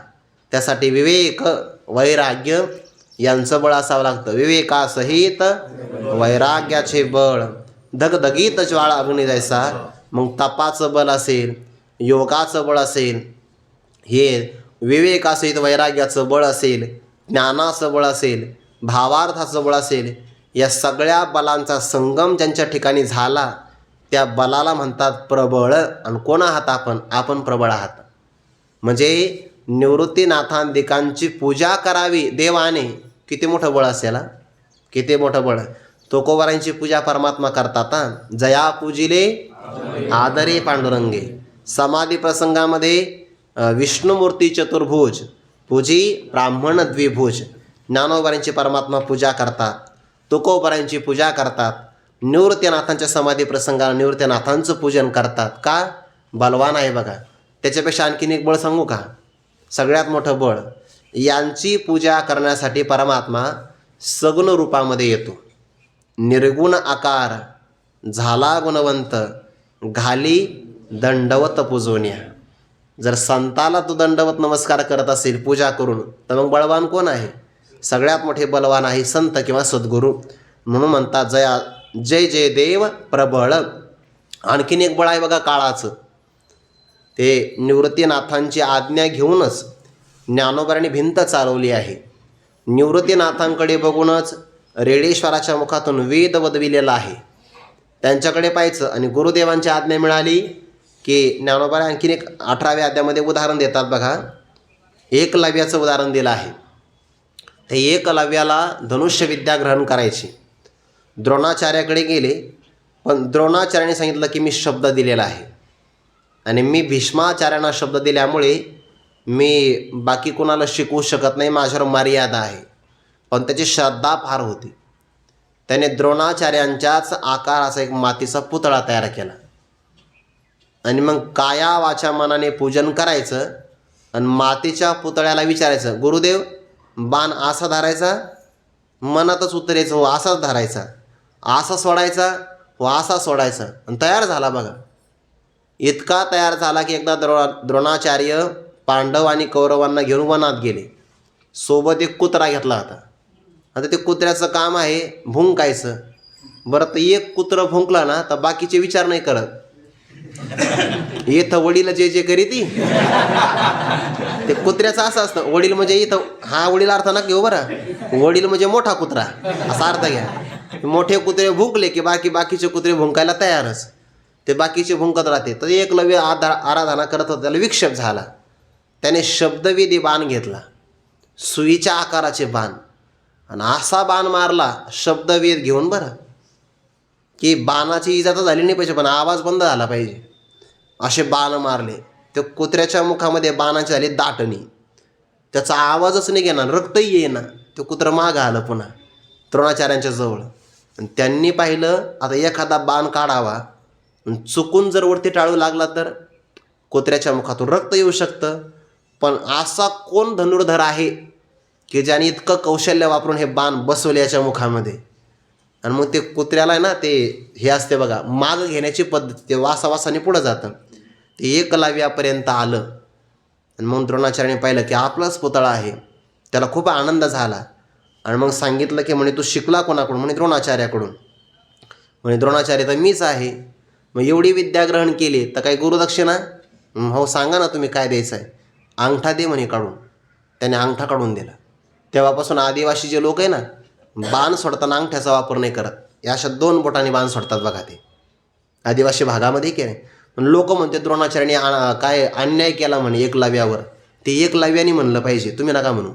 त्यासाठी विवेक वैराग्य यांचं बळ असावं लागतं. विवेकासहित वैराग्याचे बळ धगधगीत ज्वाळा अग्नी जैसा. मग तपाचं बळ असेल, योगाचं बळ असेल, हे विवेकासहित वैराग्याचं बळ असेल, ज्ञानाचं बळ असेल, भावार्थाचं बळ असेल, या सगळ्या बलांचा संगम ज्यांच्या ठिकाणी झाला त्या बलाला म्हणतात प्रबळ. आणि कोण आहात आपण प्रबळ आहात. म्हणजे निवृत्तीनाथांदिकांची पूजा करावी देवाने, किती मोठं बळ असेल, किती मोठं बळ. तुकोबारांची पूजा परमात्मा करतात. जया पूजिले आदरे पांडुरंगे. समाधी प्रसंगामध्ये विष्णुमूर्ती चतुर्भुज पूजी ब्राह्मण द्विभुज. ज्ञानोबारांची परमात्मा पूजा करतात, तुकोबारांची पूजा करतात. निवृत्तीनाथांच्या समाधी प्रसंगाला निवृत्तीनाथांचं पूजन करतात. का? बलवान आहे बघा. त्याच्यापेक्षा आणखीन एक बळ सांगू का? सगळ्यात मोठं बळ. यांची पूजा करण्यासाठी परमात्मा सगुण रूपामध्ये येतो. निर्गुण आकार झाला गुणवंत घाली दंडवत पूजोन्या. जर संताला तू दंडवत नमस्कार करत असेल पूजा करून तर मग बळवान कोण आहे? सगळ्यात मोठे बलवान आहे संत किंवा सद्गुरू. म्हणून म्हणतात जय जय देव प्रबळ. आणखीन एक बळ आहे बघा काळाचं. ते निवृत्तीनाथांची आज्ञा घेऊनच ज्ञानोबारांनी भिंत चालवली आहे. निवृत्तीनाथांकडे बघूनच रेडेश्वराच्या मुखातून वेद वदविलेला आहे. त्यांच्याकडे पाहायचं आणि गुरुदेवांची आज्ञा मिळाली की ज्ञानोबा आणखीन एक 18व्या अध्यायामध्ये उदाहरण देतात बघा. एकलव्याचं उदाहरण दिलं आहे. ते एकलव्याला धनुष्यविद्या ग्रहण करायची. द्रोणाचार्याकडे गेले, पण द्रोणाचार्याने सांगितलं की मी शब्द दिलेला आहे आणि मी भीष्माचार्यांना शब्द दिल्यामुळे मी बाकी कोणाला शिकवू शकत नाही, माझ्यावर मर्यादा आहे. पण त्याची श्रद्धा फार होती. त्याने द्रोणाचार्यांच्याच आकाराचा एक मातीचा पुतळा तयार केला आणि मग काया वाचा मनाने पूजन करायचं आणि मातीच्या पुतळ्याला विचारायचं, गुरुदेव बाण असा धरायचा, मनातच उतरायचं हो असाच धरायचा, असा सोडायचा हो असा सोडायचा, आणि तयार झाला बघा. इतका तयार झाला की एकदा द्रोणाचार्य पांडव आणि कौरवांना घेऊन वनात गेले. सोबत एक कुत्रा घेतला होता. आता ते कुत्र्याचं काम आहे भुंकायचं. बरं तर एक कुत्रं भुंकला ना तर बाकीचे विचार नाही करत. इथं वडील जे जे करी ती ते कुत्र्याचं असं असतं. वडील म्हणजे इथं हा वडील अर्थ ना घेऊ बरं. वडील म्हणजे मोठा कुत्रा असा अर्थ घ्या. मोठे कुत्रे भुंकले की बाकीचे कुत्रे भुंकायला तयारच. ते बाकीचे भुंकत राहते. तर एकलव्य आराधना करत होता, त्याला विक्षेप झाला. त्याने शब्दवेदी बाण घेतला, सुईच्या आकाराचे बाण, आणि असा बाण मारला शब्दवेद घेऊन बरं की बाणाची इजा तर झाली नाही पाहिजे पण आवाज बंद झाला पाहिजे. असे बाण मारले. त्या कुत्र्याच्या मुखामध्ये बाणाची झाली दाटणी. त्याचा आवाजच नाही घेणार, रक्तही येईना. ते कुत्रं मागं आलं पुन्हा द्रोणाचार्यांच्या जवळ. आणि त्यांनी पाहिलं आता एखादा बाण काढावा, चुकून जर वरती टाळू लागला तर कुत्र्याच्या मुखातून रक्त येऊ शकतं. पण असा कोण धनुर्धर आहे की ज्याने इतकं कौशल्य वापरून हे बाण बसवले याच्या मुखामध्ये. आणि मग ते कुत्र्याला आहे ना ते हे असते बघा माग घेण्याची पद्धत, ते वासावासाने पुढं जातं. ते एकलव्यापर्यंत आलं आणि मग द्रोणाचार्याने पाहिलं की आपलाच पुतळा आहे. त्याला खूप आनंद झाला आणि मग सांगितलं की म्हणे तू शिकला कोणाकडून? म्हणे द्रोणाचार्याकडून. म्हणे द्रोणाचार्य तर मीच आहे. मग एवढी विद्या ग्रहण केली तर काही गुरुदक्षिणा हो सांगा ना तुम्ही काय द्यायचं आहे. अंगठा दे म्हणे काढून. त्याने अंगठा काढून दिला. तेव्हापासून आदिवासी जे लोक आहे ना, बाण सोडताना अंगठ्याचा वापर नाही करत. या अशा 2 बोटांनी बाण सोडतात बघा ते आदिवासी भागामध्ये की नाही. पण लोक म्हणते द्रोणाचार्याने काय अन्याय केला म्हणे एकलव्यावर. ते एकलव्याने म्हणलं पाहिजे, तुम्ही नका म्हणू.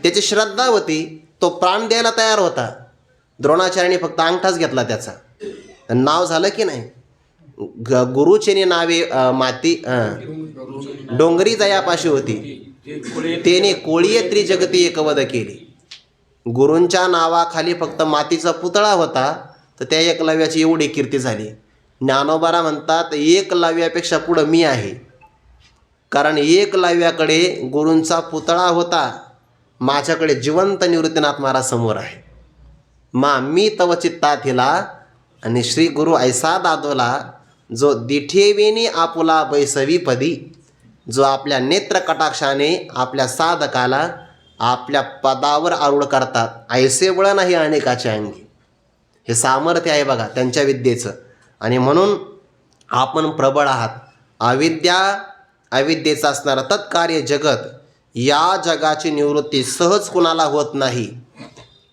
त्याची श्रद्धा होती, तो प्राण द्यायला तयार होता. द्रोणाचार्याने फक्त अंगठाच घेतला त्याचा. नाव झालं की नाही. गुरुचेने नावे माती डोंगरी जयापाशी होती, तेने कोळीये त्रिजगती एकवद केली. गुरूंच्या नावाखाली फक्त मातीचा पुतळा होता, तर त्या एकलव्याची एवढी कीर्ती झाली. ज्ञानोबारा म्हणतात एकलव्यापेक्षा पुढं मी आहे. कारण एकलव्याकडे गुरूंचा पुतळा होता, माझ्याकडे जिवंत निवृत्तीनाथ महाराज समोर आहे. मी तव चित्ता थिला आणि श्री गुरु ऐसा दादोला, जो दिठेवेनी आपुला बैसवी पदी, जो आपल्या नेत्र कटाक्षाने आपल्या साधकाला आपल्या पदावर आरूढ करतात. ऐसे बळ नाही अनेकाचे अंगी. हे सामर्थ्य आहे बघा त्यांच्या विद्येचं. आणि म्हणून आपण प्रबळ आहात. अविद्येचं असणारं तत्कार्य जगत, या जगाची निवृत्ती सहज कुणाला होत नाही.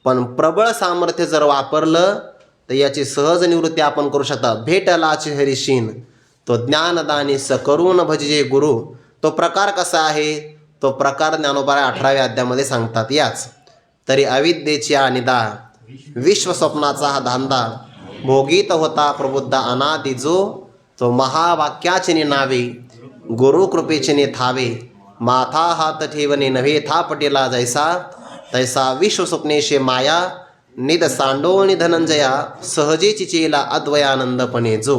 पण प्रबळ सामर्थ्य जर वापरलं तर याची सहज निवृत्ती आपण करू शकता. भेटलाचे हरिशीन तो ज्ञानदानी सकरून भजजे गुरु. तो प्रकार कसा आहे, तो प्रकार ज्ञानोबा 18व्या अध्यायामध्ये सांगतात. याच तरी अविद्येची निदा, विश्वस्वप्नाचा हा धांदा, भोगीत होता प्रबुद्ध अनादि जो, तो महावाक्याचे नावे गुरु कृपेचे थावे. माथा हात ठेवणे नव्हे थापटेला जैसा, तैसा विश्वस्वप्नेशे माया निद सांडोणी धनंजया, सहजेची चेला अद्वयानंदपणे जो.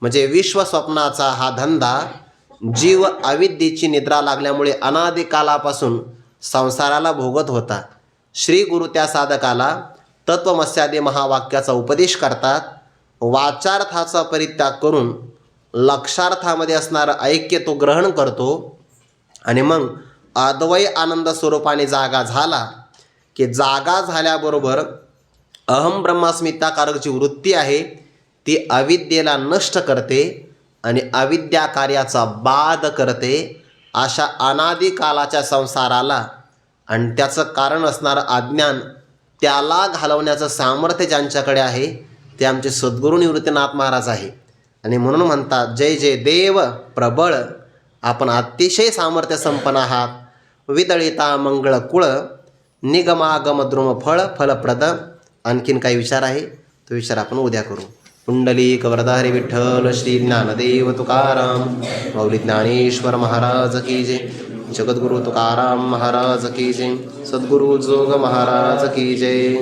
म्हणजे विश्वस्वप्नाचा हा धंदा जीव अविद्येची निद्रा लागल्यामुळे अनादी कालापासून संसाराला भोगत होता. श्री गुरु त्या साधकाला तत्वमस्यादी महावाक्याचा उपदेश करतात. वाचार्थाचा परित्याग करून लक्षार्थामध्ये असणारं ऐक्य तो ग्रहण करतो. आणि मग अद्वय आनंद स्वरूपाने जागा झाला की जागा झाल्याबरोबर अहम ब्रह्मास्मिताकारक जी वृत्ती आहे ती अविद्येला नष्ट करते आणि अविद्या कार्याचा बाध करते. अशा अनादी कालाच्या संसाराला आणि त्याचं कारण असणारं अज्ञान त्याला घालवण्याचं सामर्थ्य ज्यांच्याकडे आहे ते आमचे सद्गुरू निवृत्तीनाथ महाराज आहे. आणि म्हणून म्हणतात जय जय देव प्रबळ, आपण अतिशय सामर्थ्य संपन्न आहात. विदळिता मंगळ कुळ, निगमागम द्रुम फळ फलप्रद. आणखीन काही विचार आहे तो विचार आपण उद्या करू. पुंडलिक वरदारी विठ्ठल श्री ज्ञानदेव तुकाराम माऊली ज्ञानेश्वर महाराज की जय. जगद्गुरु तुकाराम महाराज की जय. सद्गुरु जोग महाराज की जय.